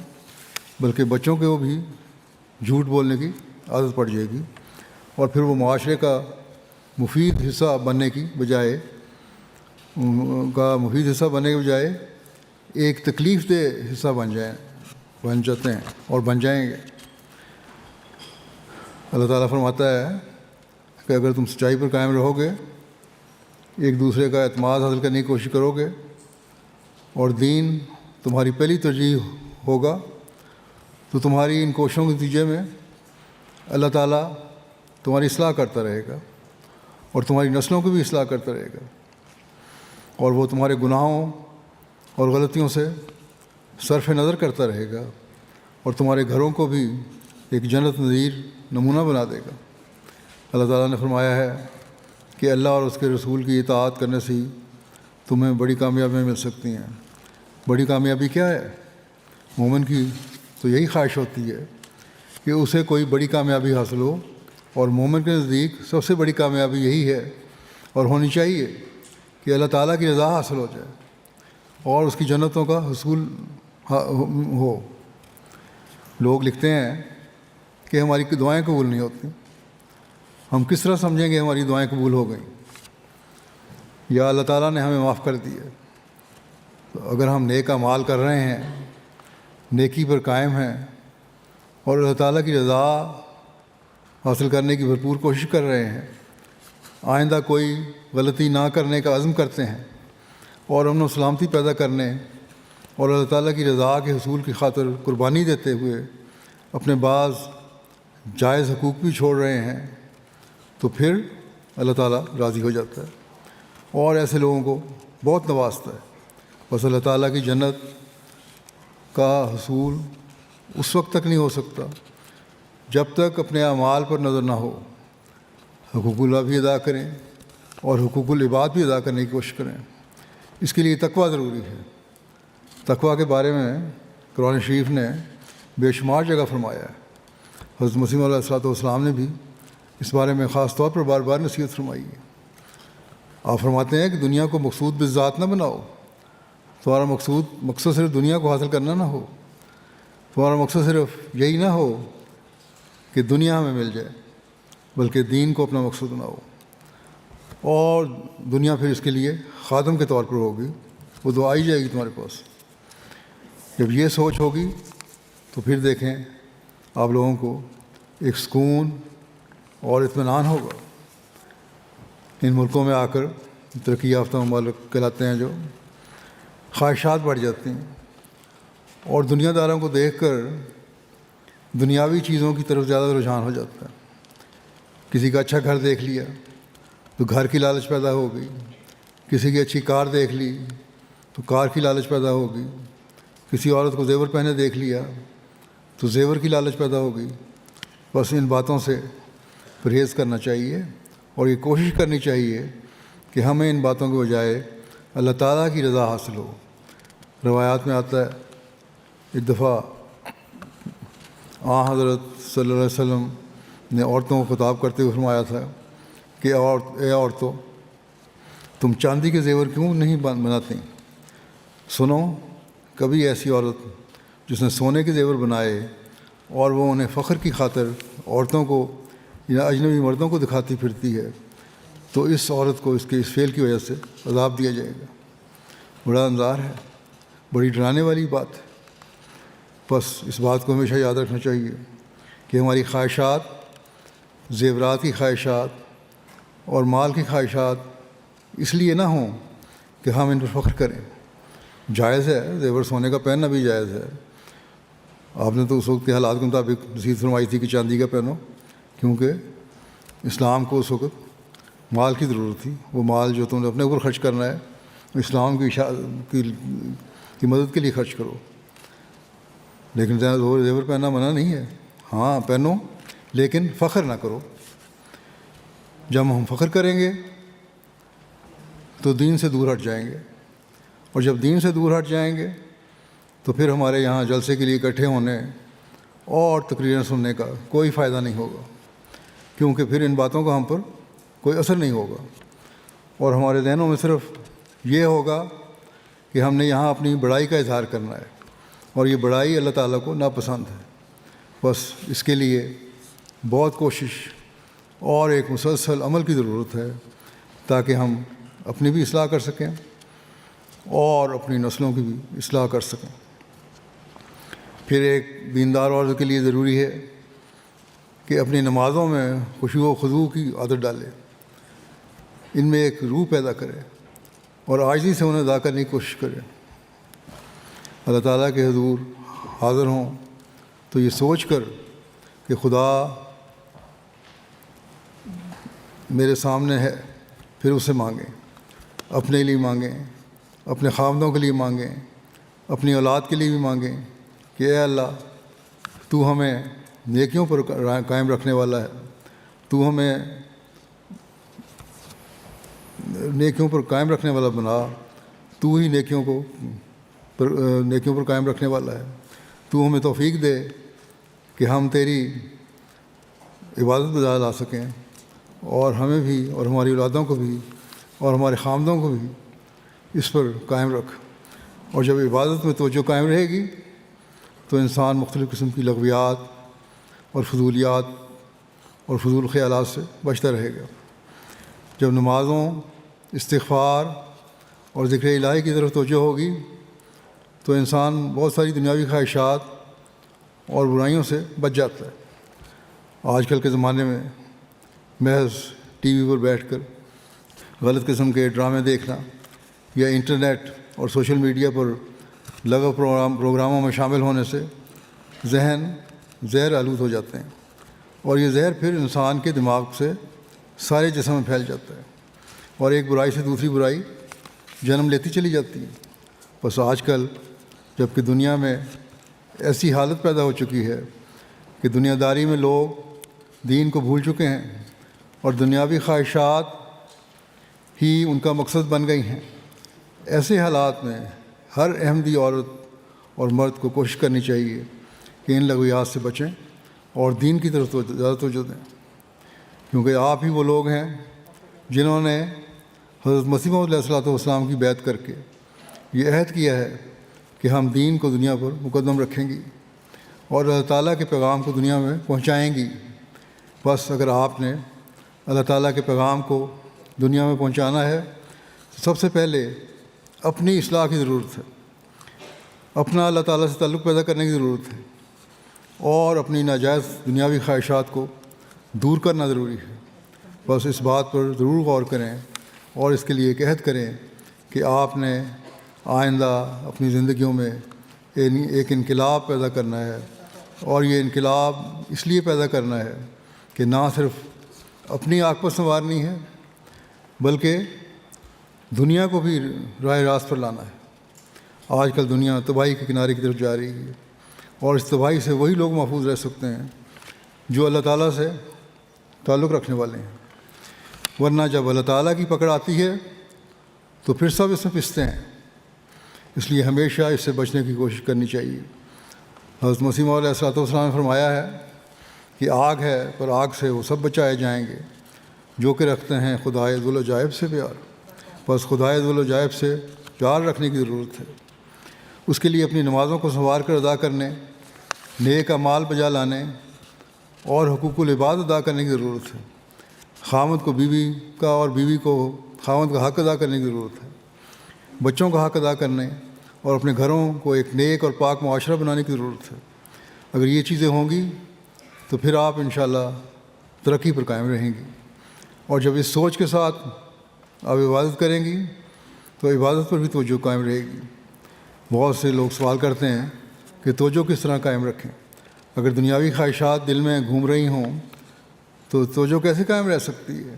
بلکہ بچوں کے وہ بھی جھوٹ بولنے کی عادت پڑ جائے گی، اور پھر وہ معاشرے کا مفید حصہ بننے کی بجائے ایک تکلیف دہ حصہ بن جاتے ہیں اور بن جائیں گے۔ اللہ تعالیٰ فرماتا ہے کہ اگر تم سچائی پر قائم رہو گے، ایک دوسرے کا اعتماد حاصل کرنے کی کوشش کرو گے اور دین تمہاری پہلی ترجیح ہوگا، تو تمہاری ان کوششوں کے نتیجے میں اللہ تعالیٰ تمہاری اصلاح کرتا رہے گا اور تمہاری نسلوں کی بھی اصلاح کرتا رہے گا، اور وہ تمہارے گناہوں اور غلطیوں سے صرف نظر کرتا رہے گا اور تمہارے گھروں کو بھی ایک جنت نظیر نمونہ بنا دے گا۔ اللہ تعالیٰ نے فرمایا ہے کہ اللہ اور اس کے رسول کی اطاعت کرنے سے ہی تمہیں بڑی کامیابیاں مل سکتی ہیں۔ بڑی کامیابی کیا ہے؟ مومن کی تو یہی خواہش ہوتی ہے کہ اسے کوئی بڑی کامیابی حاصل ہو، اور مومن کے نزدیک سب سے بڑی کامیابی یہی ہے اور ہونی چاہیے کہ اللہ تعالیٰ کی رضا حاصل ہو جائے اور اس کی جنتوں کا حصول ہو۔ لوگ لکھتے ہیں کہ ہماری دعائیں قبول نہیں ہوتی۔ ہم کس طرح سمجھیں گے ہماری دعائیں قبول ہو گئیں یا اللہ تعالیٰ نے ہمیں معاف کر دیا؟ تو اگر ہم نیک اعمال کر رہے ہیں، نیکی پر قائم ہیں اور اللہ تعالیٰ کی رضا حاصل کرنے کی بھرپور کوشش کر رہے ہیں، آئندہ کوئی غلطی نہ کرنے کا عزم کرتے ہیں اور امن و سلامتی پیدا کرنے اور اللہ تعالیٰ کی رضا کے حصول کی خاطر قربانی دیتے ہوئے اپنے بعض جائز حقوق بھی چھوڑ رہے ہیں، تو پھر اللہ تعالیٰ راضی ہو جاتا ہے اور ایسے لوگوں کو بہت نوازتا ہے۔ بس اللہ تعالیٰ کی جنت کا حصول اس وقت تک نہیں ہو سکتا جب تک اپنے اعمال پر نظر نہ ہو۔ حقوق اللہ بھی ادا کریں اور حقوق العباد بھی ادا کرنے کی کوشش کریں۔ اس کے لیے تقویٰ ضروری ہے۔ تقویٰ کے بارے میں قرآن شریف نے بے شمار جگہ فرمایا ہے۔ حضرت مسیح علیہ السلام نے بھی اس بارے میں خاص طور پر بار بار نصیحت فرمائی ہے۔ آپ فرماتے ہیں کہ دنیا کو مقصود بالذات نہ بناؤ۔ تمہارا مقصد صرف دنیا کو حاصل کرنا نہ ہو، تمہارا مقصد صرف یہی نہ ہو کہ دنیا ہمیں مل جائے، بلکہ دین کو اپنا مقصد بناؤ، اور دنیا پھر اس کے لیے خادم کے طور پر ہوگی، وہ دعا آئی جائے گی تمہارے پاس۔ جب یہ سوچ ہوگی تو پھر دیکھیں آپ لوگوں کو ایک سکون اور اطمینان ہوگا۔ ان ملکوں میں آ کر ترقی یافتہ ممالک کہلاتے ہیں جو، خواہشات بڑھ جاتی ہیں اور دنیا داروں کو دیکھ کر دنیاوی چیزوں کی طرف زیادہ رجحان ہو جاتا ہے۔ کسی کا اچھا گھر دیکھ لیا تو گھر کی لالچ پیدا ہو گئی، کسی کی اچھی کار دیکھ لی تو کار کی لالچ پیدا ہو گئی، کسی عورت کو زیور پہنے دیکھ لیا تو زیور کی لالچ پیدا ہو گئی۔ بس ان باتوں سے پرہیز کرنا چاہیے اور یہ کوشش کرنی چاہیے کہ ہمیں ان باتوں کے بجائے اللہ تعالیٰ کی رضا حاصل ہو۔ روایات میں آتا ہے ایک دفعہ حضرت صلی اللہ علیہ وسلم نے عورتوں کو خطاب کرتے ہوئے فرمایا تھا کہ اے عورتوں، تم چاندی کے زیور کیوں نہیں بناتی؟ سنو، کبھی ایسی عورت جس نے سونے کے زیور بنائے اور وہ انہیں فخر کی خاطر عورتوں کو یا اجنبی مردوں کو دکھاتی پھرتی ہے تو اس عورت کو اس کے اس فعل کی وجہ سے عذاب دیا جائے گا۔ بڑا انذار ہے، بڑی ڈرانے والی بات ہے۔ بس اس بات کو ہمیشہ یاد رکھنا چاہیے کہ ہماری خواہشات، زیورات کی خواہشات اور مال کی خواہشات اس لیے نہ ہوں کہ ہم ان پر فخر کریں۔ جائز ہے، زیور سونے کا پہننا بھی جائز ہے۔ آپ نے تو اس وقت کے حالات کے مطابق نصیحت فرمائی تھی کہ چاندی کا پہنو، کیونکہ اسلام کو اس وقت مال کی ضرورت تھی۔ وہ مال جو تم نے اپنے اوپر خرچ کرنا ہے اسلام کی مدد کے لیے خرچ کرو، لیکن زیور پہننا منع نہیں ہے۔ ہاں پہنو، لیکن فخر نہ کرو۔ جب ہم فخر کریں گے تو دین سے دور ہٹ جائیں گے، اور جب دین سے دور ہٹ جائیں گے تو پھر ہمارے یہاں جلسے کے لیے اکٹھے ہونے اور تقریریں سننے کا کوئی فائدہ نہیں ہوگا، کیونکہ پھر ان باتوں کا ہم پر کوئی اثر نہیں ہوگا، اور ہمارے ذہنوں میں صرف یہ ہوگا کہ ہم نے یہاں اپنی بڑائی کا اظہار کرنا ہے، اور یہ بڑائی اللہ تعالیٰ کو ناپسند ہے۔ بس اس کے لیے بہت کوشش اور ایک مسلسل عمل کی ضرورت ہے تاکہ ہم اپنی بھی اصلاح کر سکیں اور اپنی نسلوں کی بھی اصلاح کر سکیں۔ پھر ایک دیندار عورت کے لیے ضروری ہے کہ اپنی نمازوں میں خشوع و خضوع کی عادت ڈالے، ان میں ایک روح پیدا کرے اور عاجزی سے انہیں ادا کرنے کی کوشش کرے۔ اللہ تعالیٰ کے حضور حاضر ہوں تو یہ سوچ کر کہ خدا میرے سامنے ہے، پھر اسے مانگیں، اپنے لیے مانگیں، اپنے خاوندوں کے لیے مانگیں، اپنی اولاد کے لیے بھی مانگیں کہ اے اللہ، تو ہمیں نیکیوں پر قائم رکھنے والا ہے، تو ہمیں نیکیوں پر قائم رکھنے والا بنا، تو ہی نیکیوں پر قائم رکھنے والا ہے۔ تو ہمیں توفیق دے کہ ہم تیری عبادت بجا لا سکیں، اور ہمیں بھی اور ہماری اولادوں کو بھی اور ہمارے خاندانوں کو بھی اس پر قائم رکھ۔ اور جب عبادت میں توجہ قائم رہے گی تو انسان مختلف قسم کی لغویات اور فضولیات اور فضول خیالات سے بچتا رہے گا۔ جب نمازوں، استغفار اور ذکر الہی کی طرف توجہ ہوگی تو انسان بہت ساری دنیاوی خواہشات اور برائیوں سے بچ جاتا ہے۔ آج کل کے زمانے میں محض ٹی وی پر بیٹھ کر غلط قسم کے ڈرامے دیکھنا یا انٹرنیٹ اور سوشل میڈیا پر لگا پروگراموں میں شامل ہونے سے ذہن زہر آلود ہو جاتے ہیں، اور یہ زہر پھر انسان کے دماغ سے سارے جسم میں پھیل جاتا ہے، اور ایک برائی سے دوسری برائی جنم لیتی چلی جاتی ہے۔ بس آج کل جب کہ دنیا میں ایسی حالت پیدا ہو چکی ہے کہ دنیا داری میں لوگ دین کو بھول چکے ہیں اور دنیاوی خواہشات ہی ان کا مقصد بن گئی ہیں، ایسے حالات میں ہر احمدی عورت اور مرد کو کوشش کرنی چاہیے کہ ان لغویات سے بچیں اور دین کی طرف زیادہ توجہ دیں، کیونکہ آپ ہی وہ لوگ ہیں جنہوں نے حضرت مسیح موعود علیہ الصلوۃ والسلام کی بیعت کر کے یہ عہد کیا ہے کہ ہم دین کو دنیا پر مقدم رکھیں گی اور اللہ تعالیٰ کے پیغام کو دنیا میں پہنچائیں گی۔ بس اگر آپ نے اللہ تعالیٰ کے پیغام کو دنیا میں پہنچانا ہے تو سب سے پہلے اپنی اصلاح کی ضرورت ہے، اپنا اللہ تعالیٰ سے تعلق پیدا کرنے کی ضرورت ہے، اور اپنی ناجائز دنیاوی خواہشات کو دور کرنا ضروری ہے۔ بس اس بات پر ضرور غور کریں اور اس کے لیے ایک عہد کریں کہ آپ نے آئندہ اپنی زندگیوں میں ایک انقلاب پیدا کرنا ہے، اور یہ انقلاب اس لیے پیدا کرنا ہے کہ نہ صرف اپنی آنکھ پر سنوارنی ہے بلکہ دنیا کو بھی راہ راست پر لانا ہے۔ آج کل دنیا تباہی کے کنارے کی طرف جا رہی ہے، اور اس تباہی سے وہی لوگ محفوظ رہ سکتے ہیں جو اللہ تعالیٰ سے تعلق رکھنے والے ہیں، ورنہ جب اللہ تعالیٰ کی پکڑ آتی ہے تو پھر سب اس میں پستے ہیں۔ اس لیے ہمیشہ اس سے بچنے کی کوشش کرنی چاہیے۔ حضرت مسیح موعود علیہ السلام نے فرمایا ہے کہ آگ ہے، پر آگ سے وہ سب بچائے جائیں گے جو کہ رکھتے ہیں خدائے ذوالعجائب سے پیار۔ بس خدائے ذوالعجائب سے پیار رکھنے کی ضرورت ہے، اس کے لیے اپنی نمازوں کو سنوار کر ادا کرنے، نیک اعمال بجا لانے اور حقوق العباد ادا کرنے کی ضرورت ہے۔ خاوند کو بیوی کا اور بیوی کو خاوند کا حق ادا کرنے کی ضرورت ہے، بچوں کا حق ادا کرنے اور اپنے گھروں کو ایک نیک اور پاک معاشرہ بنانے کی ضرورت ہے۔ اگر یہ چیزیں ہوں گی تو پھر آپ انشاءاللہ ترقی پر قائم رہیں گی، اور جب اس سوچ کے ساتھ آپ عبادت کریں گی تو عبادت پر بھی توجہ قائم رہے گی۔ بہت سے لوگ سوال کرتے ہیں کہ توجہ کس طرح قائم رکھیں؟ اگر دنیاوی خواہشات دل میں گھوم رہی ہوں تو توجہ کیسے قائم رہ سکتی ہے؟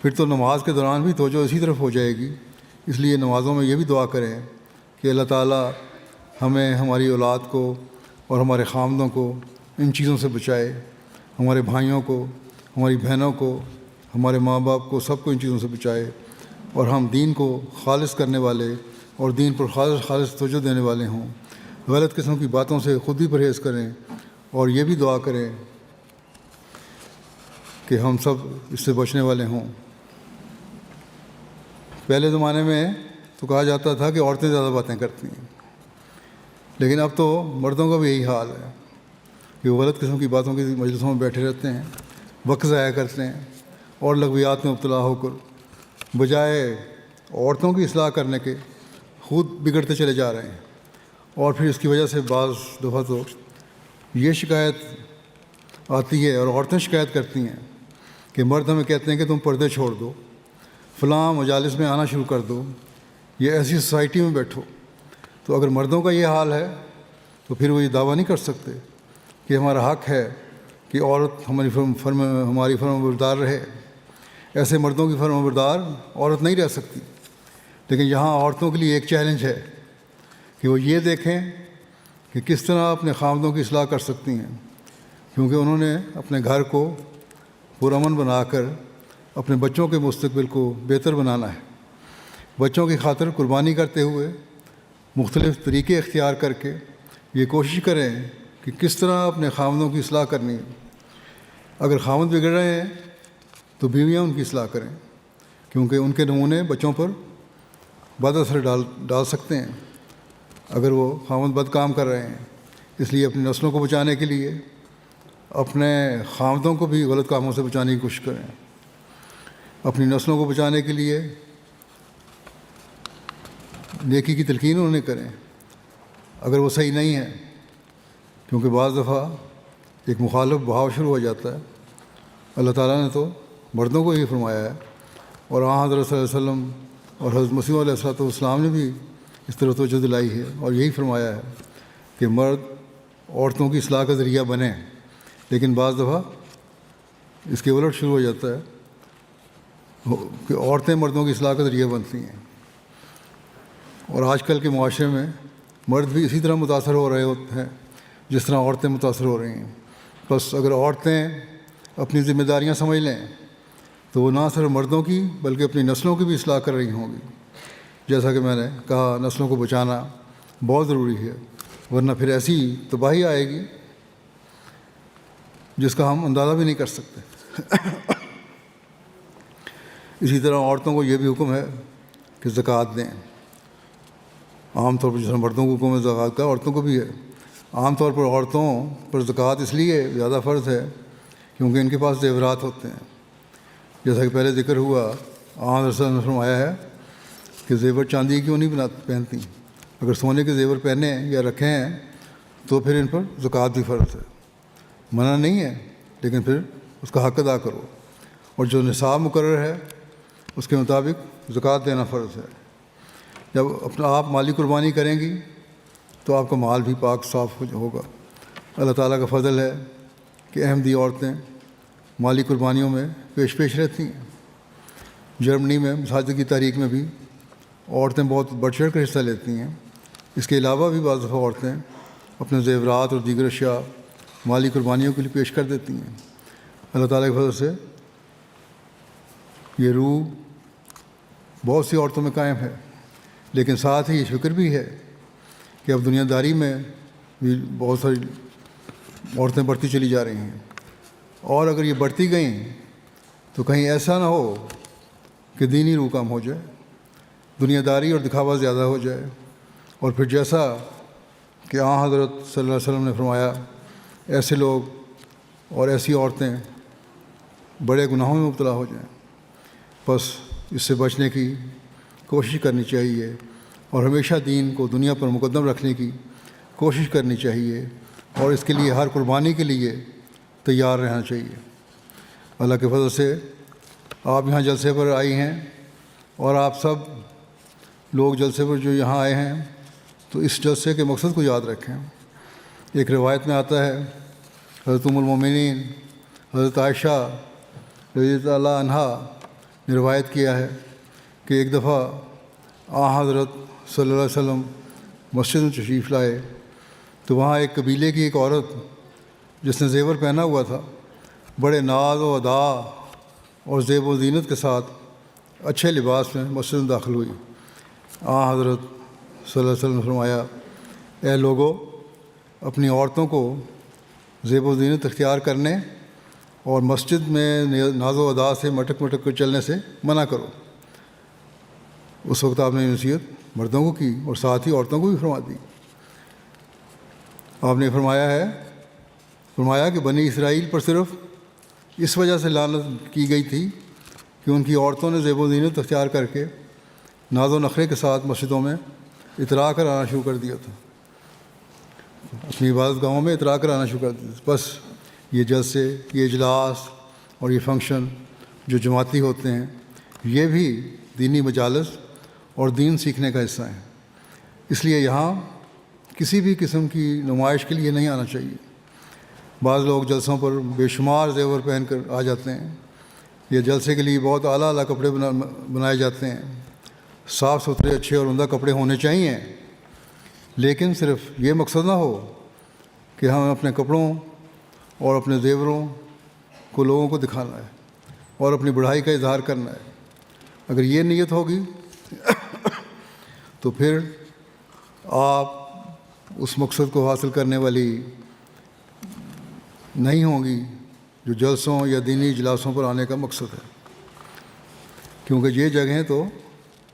پھر تو نماز کے دوران بھی توجہ اسی طرف ہو جائے گی۔ اس لیے نمازوں میں یہ بھی دعا کریں کہ اللہ تعالیٰ ہمیں، ہماری اولاد کو اور ہمارے خامدوں کو ان چیزوں سے بچائے، ہمارے بھائیوں کو، ہماری بہنوں کو، ہمارے ماں باپ کو، سب کو ان چیزوں سے بچائے، اور ہم دین کو خالص کرنے والے اور دین پر خالص توجہ دینے والے ہوں۔ غلط قسم کی باتوں سے خود بھی پرہیز کریں، اور یہ بھی دعا کریں کہ ہم سب اس سے بچنے والے ہوں۔ پہلے زمانے میں تو کہا جاتا تھا کہ عورتیں زیادہ باتیں کرتی ہیں، لیکن اب تو مردوں کا بھی یہی حال ہے کہ وہ غلط قسم کی باتوں کی مجلسوں میں بیٹھے رہتے ہیں، وقت ضائع کرتے ہیں اور لغویات میں مبتلا ہو کر بجائے عورتوں کی اصلاح کرنے کے خود بگڑتے چلے جا رہے ہیں۔ اور پھر اس کی وجہ سے بعض دفعہ تو یہ شکایت آتی ہے اور عورتیں شکایت کرتی ہیں کہ مرد ہمیں کہتے ہیں کہ تم پردے چھوڑ دو، فلاں مجالس میں آنا شروع کر دو، یہ ایسی سوسائٹی میں بیٹھو۔ تو اگر مردوں کا یہ حال ہے تو پھر وہ یہ دعویٰ نہیں کر سکتے کہ ہمارا حق ہے کہ عورت ہماری فرما بردار رہے۔ ایسے مردوں کی فرما بردار عورت نہیں رہ سکتی۔ لیکن یہاں عورتوں کے لیے ایک چیلنج ہے کہ وہ یہ دیکھیں کہ کس طرح اپنے خامدوں کی اصلاح کر سکتی ہیں، کیونکہ انہوں نے اپنے گھر کو پرامن بنا کر اپنے بچوں کے مستقبل کو بہتر بنانا ہے۔ بچوں کی خاطر قربانی کرتے ہوئے مختلف طریقے اختیار کر کے یہ کوشش کریں کہ کس طرح اپنے خامدوں کی اصلاح کرنی ہے۔ اگر خامد بگڑ رہے ہیں تو بیویاں ان کی اصلاح کریں، کیونکہ ان کے نمونے بچوں پر بد اثر ڈال سکتے ہیں اگر وہ خامد بد کام کر رہے ہیں۔ اس لیے اپنی نسلوں کو بچانے کے لیے اپنے خامدوں کو بھی غلط کاموں سے بچانے کی کوشش کریں۔ اپنی نسلوں کو بچانے کے لیے نیکی کی تلقین انہیں کریں اگر وہ صحیح نہیں ہے، کیونکہ بعض دفعہ ایک مخالف بہاؤ شروع ہو جاتا ہے۔ اللہ تعالیٰ نے تو مردوں کو یہ فرمایا ہے، اور حضرت صلی اللہ علیہ وسلم اور حضرت مسیح علیہ السلام نے بھی اس طرح توجہ دلائی ہے اور یہی فرمایا ہے کہ مرد عورتوں کی اصلاح کا ذریعہ بنیں، لیکن بعض دفعہ اس کے الٹ شروع ہو جاتا ہے کہ عورتیں مردوں کی اصلاح کا ذریعہ بنتی ہیں۔ اور آج کل کے معاشرے میں مرد بھی اسی طرح متاثر ہو رہے ہوتے ہیں جس طرح عورتیں متاثر ہو رہی ہیں۔ بس اگر عورتیں اپنی ذمہ داریاں سمجھ لیں تو وہ نہ صرف مردوں کی بلکہ اپنی نسلوں کی بھی اصلاح کر رہی ہوں گی۔ جیسا کہ میں نے کہا، نسلوں کو بچانا بہت ضروری ہے، ورنہ پھر ایسی تباہی آئے گی جس کا ہم اندازہ بھی نہیں کر سکتے۔ اسی طرح عورتوں کو یہ بھی حکم ہے کہ زکوٰۃ دیں۔ عام طور پر جس طرح مردوں کو حکم ہے زکوٰۃ کا، عورتوں کو بھی ہے۔ عام طور پر عورتوں پر زکوٰۃ اس لیے زیادہ فرض ہے کیونکہ ان کے پاس زیورات ہوتے ہیں۔ جیسا کہ پہلے ذکر ہوا، رسول نے فرمایا ہے کہ زیور چاندی کیوں نہیں پہنتی؟ اگر سونے کے زیور پہنے یا رکھے ہیں تو پھر ان پر زکوٰۃ بھی فرض ہے۔ منع نہیں ہے، لیکن پھر اس کا حق ادا کرو، اور جو نصاب مقرر ہے اس کے مطابق زکوٰۃ دینا فرض ہے۔ جب اپنا آپ مالی قربانی کریں گی تو آپ کا مال بھی پاک صاف ہوگا۔ اللہ تعالیٰ کا فضل ہے کہ احمدی عورتیں مالی قربانیوں میں پیش رہتی ہیں۔ جرمنی میں مساجد کی تحریک میں بھی عورتیں بہت بڑھ چڑھ کر حصہ لیتی ہیں۔ اس کے علاوہ بھی بعض دفعہ عورتیں اپنے زیورات اور دیگر اشیاء مالی قربانیوں کے لیے پیش کر دیتی ہیں۔ اللہ تعالیٰ کے فضل سے یہ روح بہت سی عورتوں میں قائم ہے، لیکن ساتھ ہی یہ فکر بھی ہے کہ اب دنیا داری میں بھی بہت ساری عورتیں بڑھتی چلی جا رہی ہیں، اور اگر یہ بڑھتی گئیں تو کہیں ایسا نہ ہو کہ دینی روح کم ہو جائے، دنیا داری اور دکھاوا زیادہ ہو جائے، اور پھر جیسا کہ حضرت صلی اللہ علیہ وسلم نے فرمایا ایسے لوگ اور ایسی عورتیں بڑے گناہوں میں مبتلا ہو جائیں۔ بس اس سے بچنے کی کوشش کرنی چاہیے اور ہمیشہ دین کو دنیا پر مقدم رکھنے کی کوشش کرنی چاہیے، اور اس کے لیے ہر قربانی کے لیے تیار رہنا چاہیے۔ اللہ کے فضل سے آپ یہاں جلسے پر آئی ہیں، اور آپ سب لوگ جلسے پر جو یہاں آئے ہیں تو اس جلسے کے مقصد کو یاد رکھیں۔ ایک روایت میں آتا ہے، حضرت ام المومنین حضرت عائشہ رضی اللہ عنہا نے روایت کیا ہے کہ ایک دفعہ حضرت صلی اللہ علیہ وسلم مسجد میں تشریف لائے تو وہاں ایک قبیلے کی ایک عورت جس نے زیور پہنا ہوا تھا بڑے ناز و ادا اور زیب و زینت کے ساتھ اچھے لباس میں مسجد میں داخل ہوئی۔ حضرت صلی اللہ علیہ وسلم نے فرمایا، اے لوگو، اپنی عورتوں کو زیب و زینت اختیار کرنے اور مسجد میں ناز و ادا سے مٹک کر چلنے سے منع کرو۔ اس وقت آپ نے نصیحت مردوں کو کی اور ساتھ ہی عورتوں کو بھی فرما دی۔ آپ نے فرمایا کہ بنی اسرائیل پر صرف اس وجہ سے لعنت کی گئی تھی کہ ان کی عورتوں نے زیب و زینت اختیار کر کے ناز و نخرے کے ساتھ مسجدوں میں اترا کر آنا شروع کر دیا تھا، اپنی عبادت گاہوں میں اترا کر آنا شروع کر دیا تھا۔ بس یہ جلسے، یہ اجلاس اور یہ فنکشن جو جماعتی ہوتے ہیں، یہ بھی دینی مجالس اور دین سیکھنے کا حصہ ہیں۔ اس لیے یہاں کسی بھی قسم کی نمائش کے لیے نہیں آنا چاہیے۔ بعض لوگ جلسوں پر بے شمار زیور پہن کر آ جاتے ہیں، یہ جلسے کے لیے بہت اعلیٰ کپڑے بنائے جاتے ہیں، صاف ستھرے اچھے اور عمدہ کپڑے ہونے چاہیے، لیکن صرف یہ مقصد نہ ہو کہ ہم اپنے کپڑوں اور اپنے زیوروں کو لوگوں کو دکھانا ہے اور اپنی بڑھائی کا اظہار کرنا ہے۔ اگر یہ نیت ہوگی تو پھر آپ اس مقصد کو حاصل کرنے والی نہیں ہوں گی جو جلسوں یا دینی اجلاسوں پر آنے کا مقصد ہے، کیونکہ یہ جگہیں تو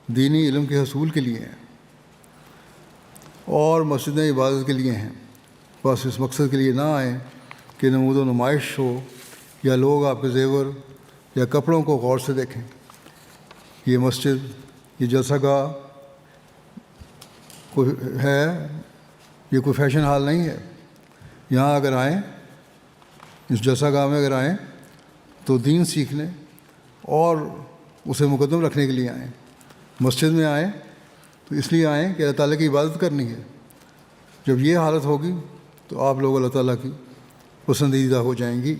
دینی علم کے حصول کے لیے ہیں اور مسجدیں عبادت کے لیے ہیں۔ بس اس مقصد کے لیے نہ آئیں کہ نمود و نمائش ہو یا لوگ آپ کے زیور یا کپڑوں کو غور سے دیکھیں۔ یہ مسجد، یہ جلسہ گاہ کوئی ہے، یہ کوئی فیشن ہال نہیں ہے۔ یہاں اگر آئیں، اس جلسہ گاہ میں اگر آئیں تو دین سیکھنے اور اسے مقدم رکھنے کے لیے آئیں۔ مسجد میں آئیں تو اس لیے آئیں کہ اللہ تعالیٰ کی عبادت کرنی ہے۔ جب یہ حالت ہوگی تو آپ لوگ اللہ تعالیٰ کی پسندیدہ ہو جائیں گی،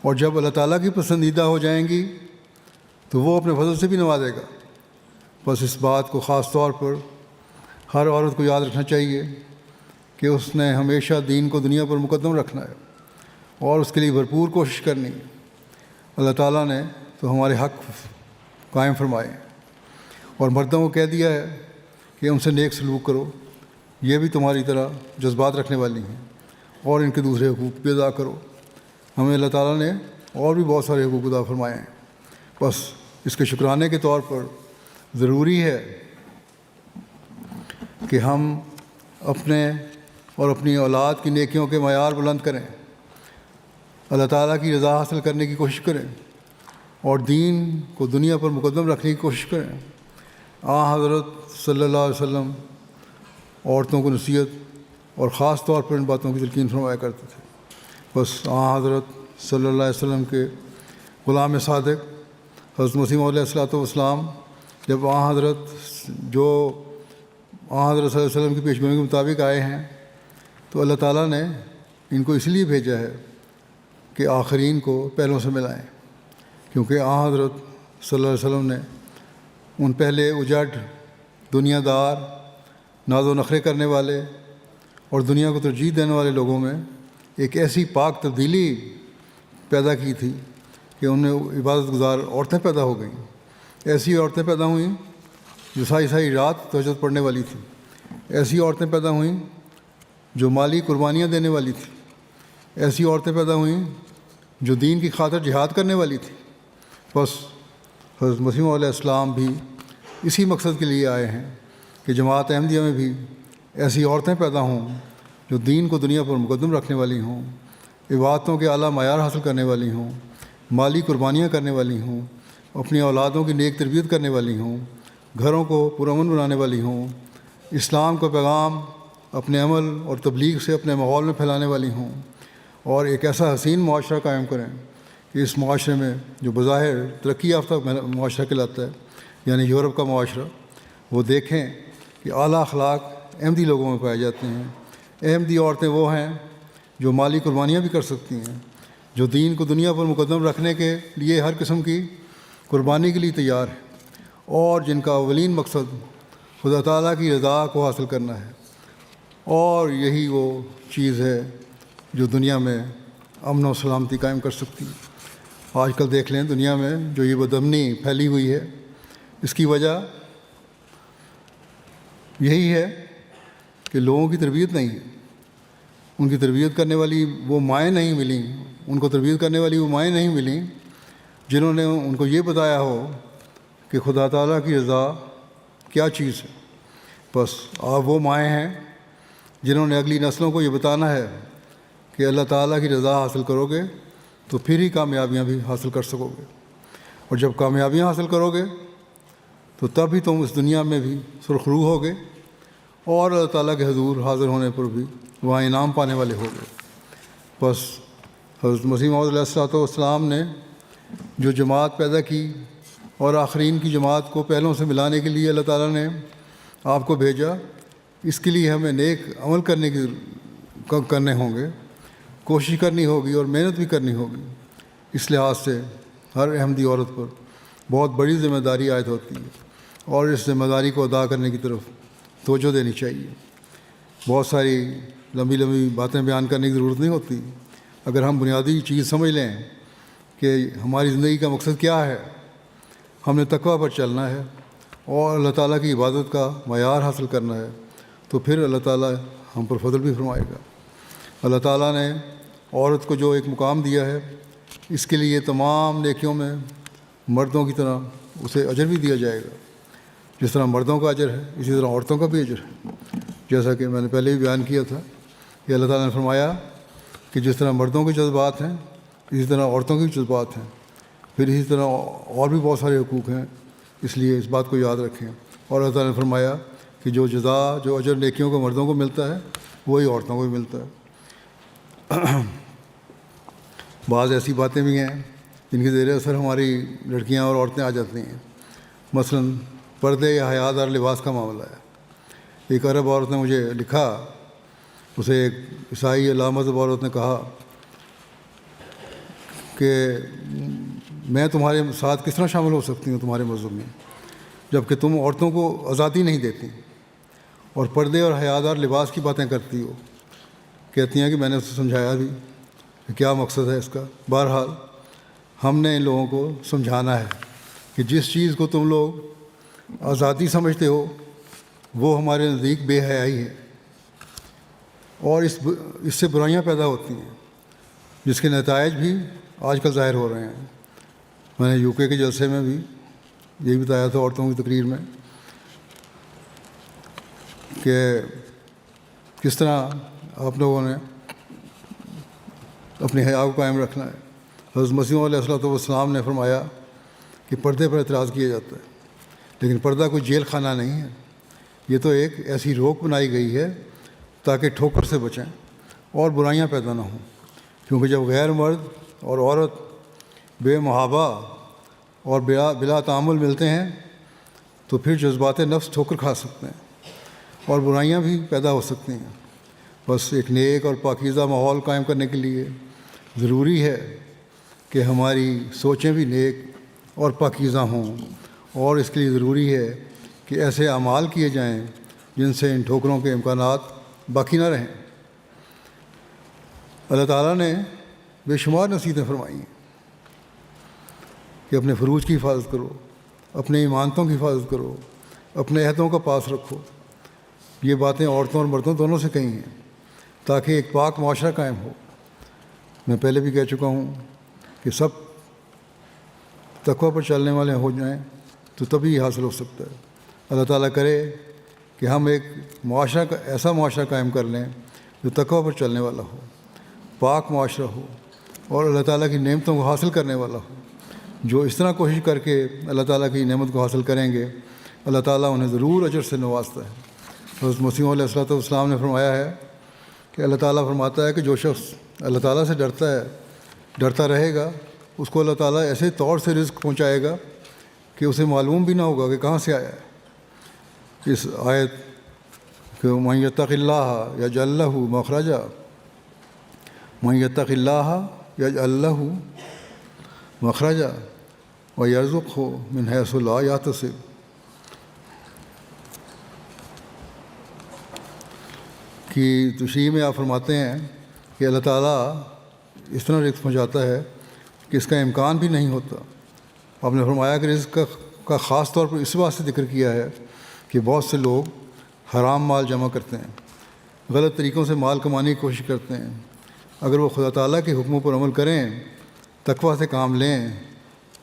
اور جب اللہ تعالیٰ کی پسندیدہ ہو جائیں گی تو وہ اپنے فضل سے بھی نوازے گا۔ بس اس بات کو خاص طور پر ہر عورت کو یاد رکھنا چاہیے کہ اس نے ہمیشہ دین کو دنیا پر مقدم رکھنا ہے اور اس کے لیے بھرپور کوشش کرنی ہے۔ اللہ تعالیٰ نے تو ہمارے حق قائم فرمائے اور مردوں کو کہہ دیا ہے کہ ان سے نیک سلوک کرو، یہ بھی تمہاری طرح جذبات رکھنے والی ہیں، اور ان کے دوسرے حقوق بھی ادا کرو۔ ہمیں اللہ تعالیٰ نے اور بھی بہت سارے حقوق ادا فرمائے ہیں۔ بس اس کے شکرانے کے طور پر ضروری ہے کہ ہم اپنے اور اپنی اولاد کی نیکیوں کے معیار بلند کریں، اللہ تعالیٰ کی رضا حاصل کرنے کی کوشش کریں اور دین کو دنیا پر مقدم رکھنے کی کوشش کریں۔ حضرت صلی اللہ علیہ وسلم عورتوں کو نصیحت اور خاص طور پر ان باتوں کی تلقین فرمایا کرتے تھے۔ بس حضرت صلی اللہ علیہ وسلم کے غلام صادق حضرت مسیح موعود علیہ الصلوۃ والسلام جب حضرت جو حضرت صلی اللہ علیہ وسلم کی پیشگوئی کے مطابق آئے ہیں تو اللہ تعالیٰ نے ان کو اس لیے بھیجا ہے کہ آخرین کو پہلوں سے ملائیں، کیونکہ حضرت صلی اللہ علیہ وسلم نے ان پہلے اجڑ، دنیا دار، ناز و نخرے کرنے والے اور دنیا کو ترجیح دینے والے لوگوں میں ایک ایسی پاک تبدیلی پیدا کی تھی کہ ان میں عبادت گزار عورتیں پیدا ہو گئیں. ایسی عورتیں پیدا ہوئیں جو ساری ساری رات تہجد پڑھنے والی تھیں. ایسی عورتیں پیدا ہوئیں جو مالی قربانیاں دینے والی تھیں. ایسی عورتیں پیدا ہوئیں جو دین کی خاطر جہاد کرنے والی تھیں. بس حضرت مسیح علیہ السلام بھی اسی مقصد کے لیے آئے ہیں کہ جماعت احمدیہ میں بھی ایسی عورتیں پیدا ہوں جو دین کو دنیا پر مقدم رکھنے والی ہوں، عبادتوں کے اعلیٰ معیار حاصل کرنے والی ہوں، مالی قربانیاں کرنے والی ہوں، اپنی اولادوں کی نیک تربیت کرنے والی ہوں، گھروں کو پرامن بنانے والی ہوں، اسلام کا پیغام اپنے عمل اور تبلیغ سے اپنے ماحول میں پھیلانے والی ہوں، اور ایک ایسا حسین معاشرہ قائم کریں کہ اس معاشرے میں جو بظاہر ترقی یافتہ معاشرہ کہلاتا ہے، یعنی یورپ کا معاشرہ، وہ دیکھیں کہ اعلیٰ اخلاق احمدی لوگوں میں پائے جاتے ہیں. احمدی عورتیں وہ ہیں جو مالی قربانیاں بھی کر سکتی ہیں، جو دین کو دنیا پر مقدم رکھنے کے لیے ہر قسم کی قربانی کے لیے تیار ہیں، اور جن کا اولین مقصد خدا تعالیٰ کی رضا کو حاصل کرنا ہے. اور یہی وہ چیز ہے جو دنیا میں امن و سلامتی قائم کر سکتی ہے. آج کل دیکھ لیں دنیا میں جو یہ بدامنی پھیلی ہوئی ہے، اس کی وجہ یہی ہے کہ لوگوں کی تربیت نہیں ہے. ان کی تربیت کرنے والی وہ مائیں نہیں ملیں، ان کو تربیت کرنے والی وہ مائیں نہیں ملیں جنہوں نے ان کو یہ بتایا ہو کہ خدا تعالیٰ کی رضا کیا چیز ہے. بس آپ وہ مائیں ہیں جنہوں نے اگلی نسلوں کو یہ بتانا ہے کہ اللہ تعالیٰ کی رضا حاصل کرو گے تو پھر ہی کامیابیاں بھی حاصل کر سکو گے، اور جب کامیابیاں حاصل کرو گے تو تب ہی تم اس دنیا میں بھی سرخرو ہوگے، اور اللہ تعالیٰ کے حضور حاضر ہونے پر بھی وہاں انعام پانے والے ہوگے. بس حضرت مسیح موعود علیہ الصلوۃ والسلام نے جو جماعت پیدا کی اور آخرین کی جماعت کو پہلوں سے ملانے کے لیے اللہ تعالیٰ نے آپ کو بھیجا، اس کے لیے ہمیں نیک عمل کرنے ہوں گے، کوشش کرنی ہوگی اور محنت بھی کرنی ہوگی. اس لحاظ سے ہر احمدی عورت پر بہت بڑی ذمہ داری عائد ہوتی ہے، اور اس ذمہ داری کو ادا کرنے کی طرف توجہ دینی چاہیے. بہت ساری لمبی لمبی باتیں بیان کرنے کی ضرورت نہیں ہوتی. اگر ہم بنیادی چیز سمجھ لیں کہ ہماری زندگی کا مقصد کیا ہے، ہم نے تقویٰ پر چلنا ہے اور اللہ تعالیٰ کی عبادت کا معیار حاصل کرنا ہے، تو پھر اللہ تعالیٰ ہم پر فضل بھی فرمائے گا. اللہ تعالیٰ نے عورت کو جو ایک مقام دیا ہے، اس کے لیے تمام نیکیوں میں مردوں کی طرح اسے اجر بھی دیا جائے گا. جس طرح مردوں کا اجر ہے اسی طرح عورتوں کا بھی اجر ہے. جیسا کہ میں نے پہلے بھی بیان کیا تھا کہ اللہ تعالیٰ نے فرمایا کہ جس طرح مردوں کے جذبات ہیں اسی طرح عورتوں کے بھی جذبات ہیں، پھر اسی طرح اور بھی بہت سارے حقوق ہیں، اس لیے اس بات کو یاد رکھیں. اور اللہ تعالیٰ نے فرمایا کہ جو اجر نیکیوں کو مردوں کو ملتا ہے وہی عورتوں کو بھی ملتا ہے. بعض ایسی باتیں بھی ہیں جن کے زیر اثر ہماری لڑکیاں اور عورتیں آ جاتی ہیں. مثلاً پردے یا حیا دار لباس کا معاملہ ہے. ایک عرب عورت نے مجھے لکھا، اسے ایک عیسائی لامذہب عورت نے کہا کہ میں تمہارے ساتھ کس طرح شامل ہو سکتی ہوں تمہارے مذہب میں، جب کہ تم عورتوں کو آزادی نہیں دیتی اور پردے اور حیا دار لباس کی باتیں کرتی ہو. کہتی ہیں کہ میں نے اسے سمجھایا بھی کہ کیا مقصد ہے اس کا. بہرحال ہم نے ان لوگوں کو سمجھانا ہے کہ جس چیز کو تم لوگ آزادی سمجھتے ہو وہ ہمارے نزدیک بے حیائی ہے، اور اس سے برائیاں پیدا ہوتی ہیں جس کے نتائج بھی آج کل ظاہر ہو رہے ہیں. میں نے UK کے جلسے میں بھی یہی بتایا تھا عورتوں کی تقریر میں کہ کس طرح آپ لوگوں نے اپنی حیا کو قائم رکھنا ہے. حضرت مسیح علیہ الصلوۃ والسلام نے فرمایا کہ پردے پر اعتراض کیا جاتا ہے، لیکن پردہ کوئی جیل خانہ نہیں ہے. یہ تو ایک ایسی روک بنائی گئی ہے تاکہ ٹھوکر سے بچیں اور برائیاں پیدا نہ ہوں. کیونکہ جب غیر مرد اور عورت بے محابہ اور بلا تعامل ملتے ہیں تو پھر جذبات نفس ٹھوکر کھا سکتے ہیں اور برائیاں بھی پیدا ہو سکتی ہیں۔ بس ایک نیک اور پاکیزہ ماحول قائم کرنے کے لیے ضروری ہے کہ ہماری سوچیں بھی نیک اور پاکیزہ ہوں، اور اس کے لیے ضروری ہے کہ ایسے اعمال کیے جائیں جن سے ان ٹھوکروں کے امکانات باقی نہ رہیں۔ اللہ تعالیٰ نے بے شمار نصیحتیں فرمائی ہیں کہ اپنے فروج کی حفاظت کرو، اپنے ایمانتوں کی حفاظت کرو، اپنے عہدوں کا پاس رکھو۔ یہ باتیں عورتوں اور مردوں دونوں سے کہی ہیں تاکہ ایک پاک معاشرہ قائم ہو۔ میں پہلے بھی کہہ چکا ہوں کہ سب تقوی پر چلنے والے ہو جائیں تو تبھی یہ حاصل ہو سکتا ہے۔ اللہ تعالیٰ کرے کہ ہم ایک معاشرہ ایسا معاشرہ قائم کر لیں جو تقوی پر چلنے والا ہو، پاک معاشرہ ہو اور اللہ تعالیٰ کی نعمتوں کو حاصل کرنے والا ہو۔ جو اس طرح کوشش کر کے اللہ تعالیٰ کی نعمت کو حاصل کریں گے، اللہ تعالیٰ انہیں ضرور اجر سے نوازتا ہے۔ حضرت مسیح علیہ الصلوۃ والسلام نے فرمایا ہے کہ اللہ تعالیٰ فرماتا ہے کہ جو شخص اللہ تعالیٰ سے ڈرتا رہے گا، اس کو اللہ تعالیٰ ایسے طور سے رزق پہنچائے گا کہ اسے معلوم بھی نہ ہوگا کہ کہاں سے آیا ہے۔ اس آیت کہ من یتق اللہ یجعل لہ مخرجا، من یتق اللہ یجعل لہ مخرجا ویرزقہ من حیث لا یحتسب۔ کی تشریح میں آپ فرماتے ہیں کہ اللہ تعالیٰ اس طرح رزق پہنچاتا ہے کہ اس کا امکان بھی نہیں ہوتا۔ آپ نے فرمایا کہ رزق کا خاص طور پر اس واسطے ذکر کیا ہے کہ بہت سے لوگ حرام مال جمع کرتے ہیں، غلط طریقوں سے مال کمانے کی کوشش کرتے ہیں۔ اگر وہ خدا تعالیٰ کے حکموں پر عمل کریں، تقویٰ سے کام لیں،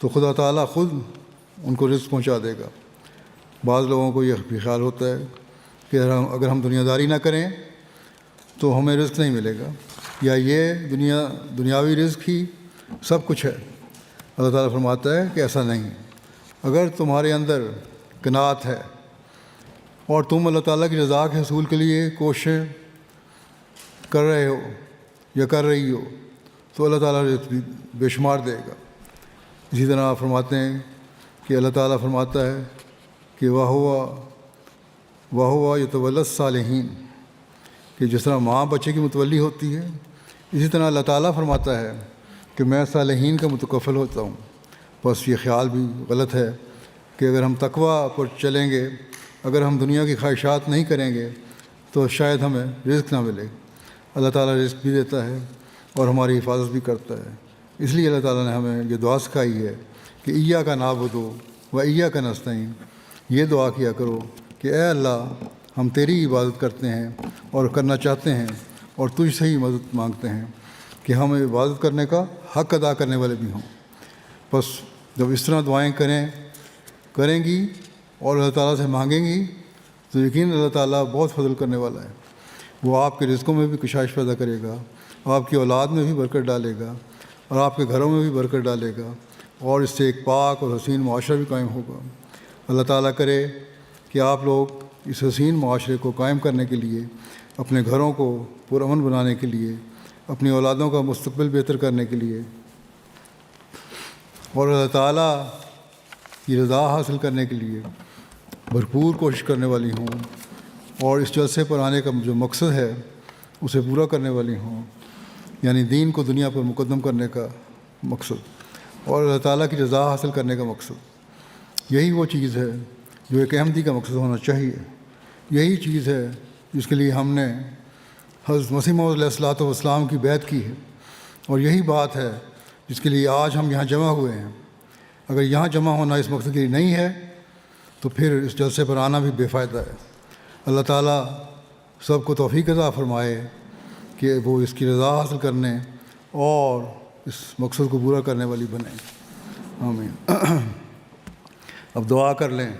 تو خدا تعالیٰ خود ان کو رزق پہنچا دے گا۔ بعض لوگوں کو یہ بھی خیال ہوتا ہے کہ اگر ہم دنیا داری نہ کریں تو ہمیں رزق نہیں ملے گا، یا یہ دنیاوی رزق ہی سب کچھ ہے۔ اللہ تعالیٰ فرماتا ہے کہ ایسا نہیں۔ اگر تمہارے اندر قناعت ہے اور تم اللہ تعالیٰ کی رضا کے حصول کے لیے کوشش کر رہے ہو یا کر رہی ہو تو اللہ تعالیٰ رزق بھی بے شمار دے گا۔ اسی طرح آپ فرماتے ہیں کہ اللہ تعالیٰ فرماتا ہے کہ وَهُوَ يَتَوَلَّى الصَّالِحِينَ، کہ جس طرح ماں بچے کی متولی ہوتی ہے، اسی طرح اللہ تعالیٰ فرماتا ہے کہ میں صالحین کا متکفل ہوتا ہوں۔ بس یہ خیال بھی غلط ہے کہ اگر ہم تقویٰ پر چلیں گے، اگر ہم دنیا کی خواہشات نہیں کریں گے تو شاید ہمیں رزق نہ ملے۔ اللہ تعالیٰ رزق بھی دیتا ہے اور ہماری حفاظت بھی کرتا ہے۔ اس لیے اللہ تعالیٰ نے ہمیں یہ دعا سکھائی ہے کہ ایاک نعبد و ایاک نستعین۔ یہ دعا کیا کرو کہ اے اللہ، ہم تیری عبادت کرتے ہیں اور کرنا چاہتے ہیں اور تجھ سے ہی مدد مانگتے ہیں کہ ہم عبادت کرنے کا حق ادا کرنے والے بھی ہوں۔ بس جب اس طرح دعائیں کریں گی اور اللہ تعالیٰ سے مانگیں گی تو یقین اللہ تعالیٰ بہت فضل کرنے والا ہے۔ وہ آپ کے رزقوں میں بھی کشائش پیدا کرے گا، آپ کی اولاد میں بھی برکت ڈالے گا اور آپ کے گھروں میں بھی برکت ڈالے گا، اور اس سے ایک پاک اور حسین معاشرہ بھی قائم ہوگا۔ اللہ تعالیٰ کرے کہ آپ لوگ اس حسین معاشرے کو قائم کرنے کے لیے، اپنے گھروں کو پرامن بنانے کے لیے، اپنی اولادوں کا مستقبل بہتر کرنے کے لیے اور اللہ تعالیٰ کی رضا حاصل کرنے کے لیے بھرپور کوشش کرنے والی ہوں، اور اس جلسے پر آنے کا جو مقصد ہے اسے پورا کرنے والی ہوں، یعنی دین کو دنیا پر مقدم کرنے کا مقصد اور اللہ تعالیٰ کی رضا حاصل کرنے کا مقصد۔ یہی وہ چیز ہے جو ایک احمدی کا مقصد ہونا چاہیے۔ یہی چیز ہے جس کے لیے ہم نے حضرت مسیح موعود علیہ الصلوۃ والسلام کی بیعت کی ہے، اور یہی بات ہے جس کے لیے آج ہم یہاں جمع ہوئے ہیں۔ اگر یہاں جمع ہونا اس مقصد کے لیے نہیں ہے تو پھر اس جلسے پر آنا بھی بے فائدہ ہے۔ اللہ تعالیٰ سب کو توفیق عطا فرمائے کہ وہ اس کی رضا حاصل کرنے اور اس مقصد کو پورا کرنے والی بنے۔ آمین۔ اب دعا کر لیں۔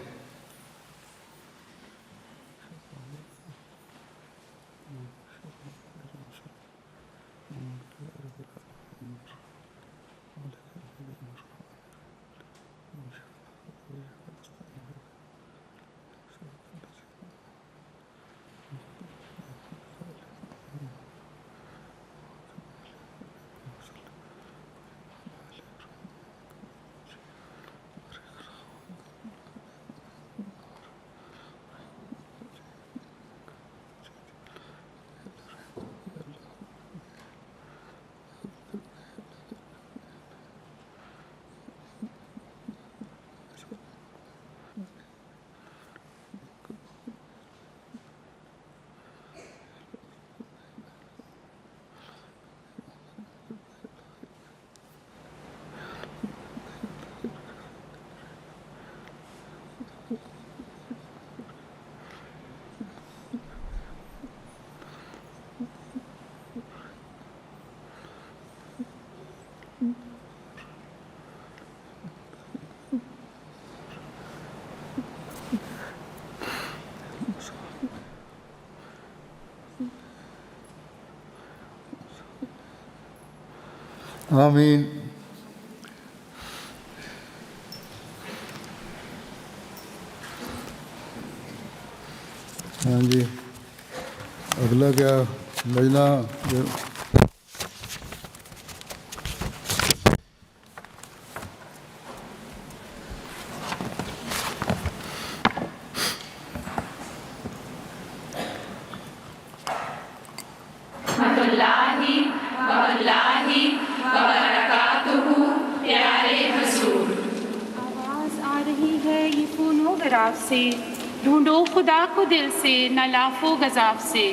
آمین. ہاں جی، اگلا کیا لجنا سے ڈھونڈو خدا کو دل سے نہ لاف و گزاف سے.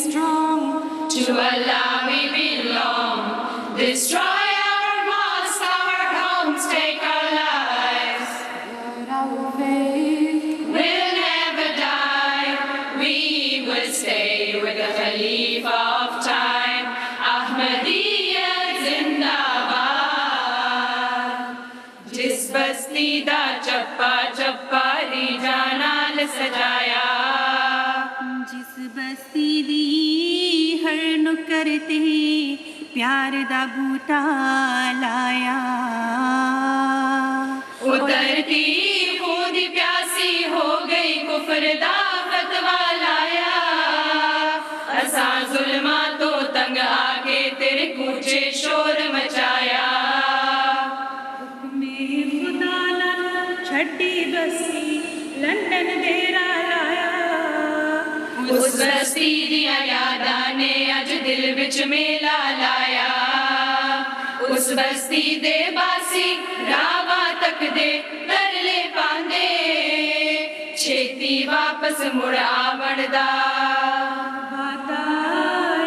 strong. To Allah we belong. Destroy our mosques, our homes, take our lives. But our faith We'll never die. We will stay with the Khalifa of time. Ahmadiyya Zindabad. Jis basti da chappa chappa di janal sajaya. جس بستی دی ہر نکر تے پیار دا بوٹا لایا اترتی خود پیاسی ہو گئی کفر دا فتوا لایا اساں ظلماتوں تنگ آ کے تیرے کوچے شور مچایا میں خدا نہ چھڈی بستی لندن ڈیرا لایا اس بستی دیا یاداں نے اج دل وچ میلا لایا اس بستی دے باسی راواں تک دے ترلے پاندے چھیتی واپس مڑ آون دا باتا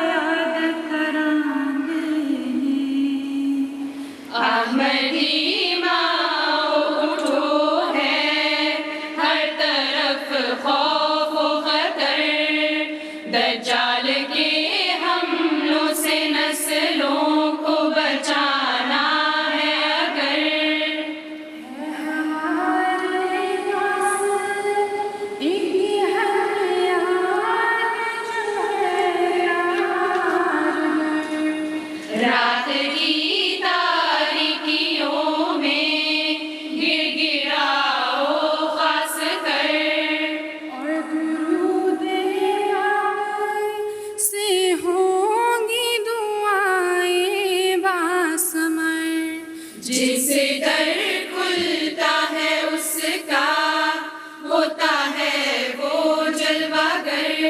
یاد کرانگے احمدی ماں اٹھو ہے ہر طرف خوف و خطر دجال کے حملوں سے نسلوں کو بچانا ہے اگر رات کی تاریکیوں میں گر گراؤ خاص کر اور درود سے ہوں گی دعائیں باسمر جس سے در کھلتا ہے اس کا ہوتا ہے وہ جلوہ گر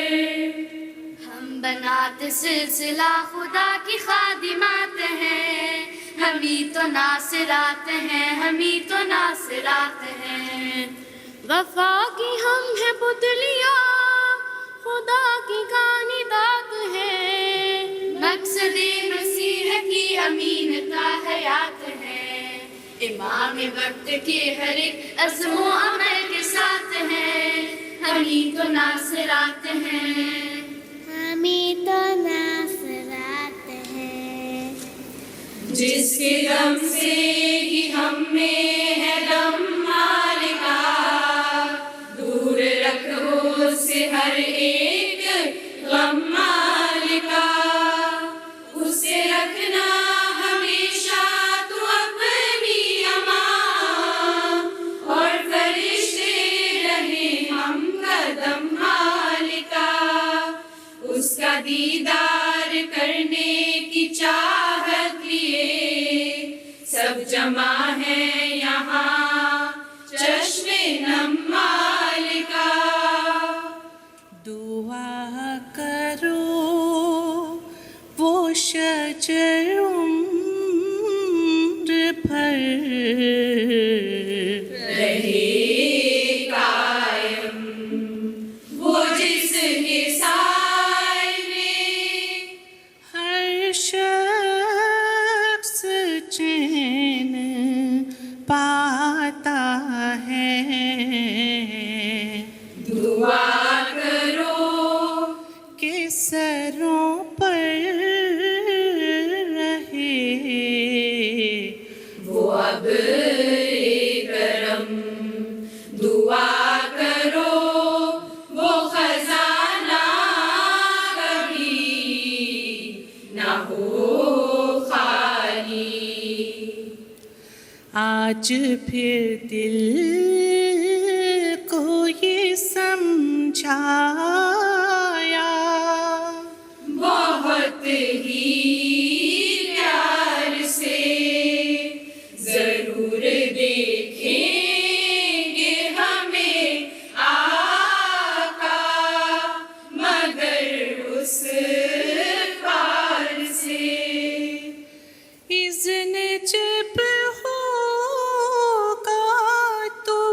ہم بنات سلسلہ خدا کی خادمات ہیں ہم ہی تو ناصرات ہیں ہم ہی تو ناصرات ہیں وفا کی ہم ہیں پتلیاں خدا کی کاندات ہیں مقصد مسیح کی امین کا حیات ہے امام وقت کے ہر ایک عزم و عمل کے ساتھ ہیں ہم ہی تو ناصرات ہیں ہمیں تو ناصرات ہیں جس کے دم سے ہی ہم میں ہے دم مالکا دور رکھو اس سے ہر ایک غم مالکا اسے رکھنا ہمیشہ تو اپنی امان اور فرشتے رہے ہم قدم مالکا اس کا دیدار کرنے کی چاہت لیے سب جمع ہے یہاں چشم نم مالکا دعا کرو وہ شجر عمر بھر رہے قائم وہ جس کے سائے میں ہر شخص چین پاتا ہے دعا کرو کہ سروں پر رہے وہ اب کرم دعا کرو وہ خزانہ کبھی نہ ہو خالی آج پھر دل کو یہ سمجھایا بہت ہی پیار سے ضرور دیکھیں گے ہمیں آقا مگر اس پار سے اذن جب ہوگا تو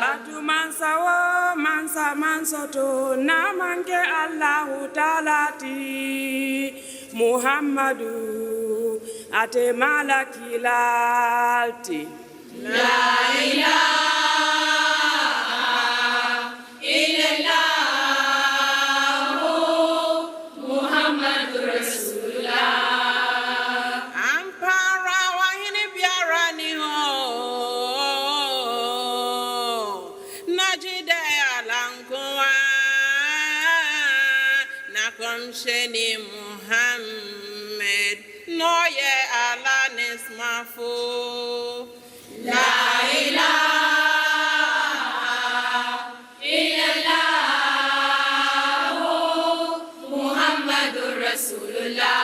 batu mansa wo mansa mansoto namanke Allahu Ta'ala ti Muhammadu ate malakilati. La ilaha illallah Muhammadur Rasulullah. Ampara wahini biara ni ho najide alankuwa nakomsheni Muhammad noye ala nismafu. La ilaha illallah Muhammadur Rasulullah.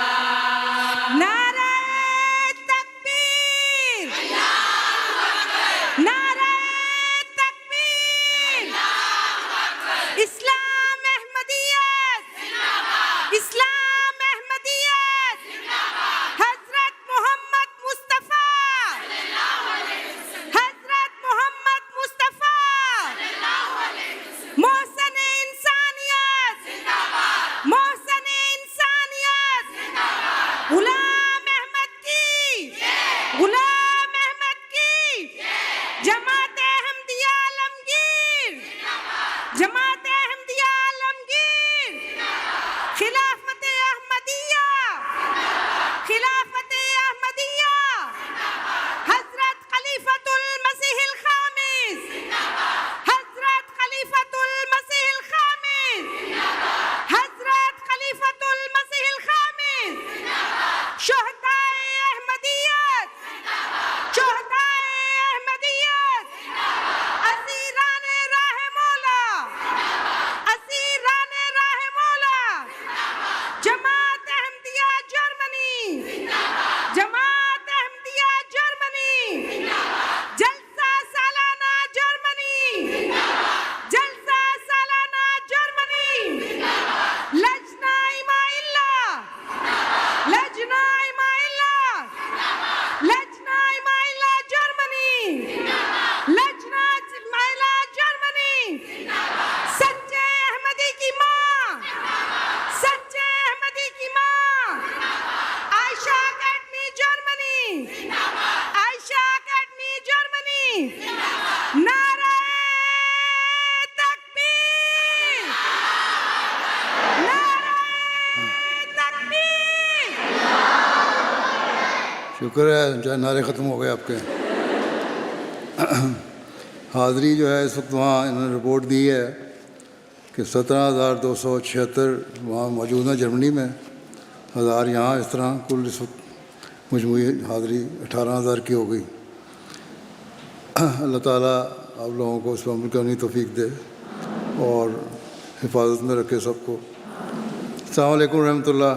Nare takbir, Nare takbir, Islam Ahmadiyat, Islam Ahmadiyat, Hazrat Muhammad Mustafa, Hazrat Muhammad Mustafa, Mohsen Insaniyat, Mohsen Insaniyat, Ghulam Ahmad کی غلام احمد کی جماعت احمدیہ عالمگیر جماعت احمدیہ عالمگیر خلافت احمدیہ خلافت احمدیہ حضرت خلیفۃ المسیح الخامس حضرت خلیفۃ المسیح الخامس حضرت خلیفۃ المسیح الخامس شہدائے احمدیت شہدائے احمدیت اسیران راہ مولا اسیران راہ مولا جماعت احمدیہ جرمنی جماعت احمدیہ جرمنی جلسہ سالانہ جرمنی جلسہ سالانہ جرمنی لجنہ امائلہ لجنہ امائلہ لجنہ امائلہ جرمنی لجنہ امائلہ جرمنی سچے احمدی کی ماں سچے احمدی کی ماں عائشہ اکیڈمی جرمنی عائشہ اکیڈمی جرمنی نعرہ تکبیر نعرہ تکبیر. شکر ہے جو نعرے ختم ہو گئے آپ کے. حاضری جو ہے اس وقت وہاں انہوں نے رپورٹ دی ہے کہ 17,276 وہاں موجود ہیں جرمنی میں، 1000 یہاں، اس طرح کل اس وقت مجموعی حاضری 18,000 کی ہو گئی. اللہ تعالیٰ آپ لوگوں کو اس پر عمل کرنے کی توفیق دے اور حفاظت میں رکھے سب کو. السلام علیکم ورحمۃ اللہ.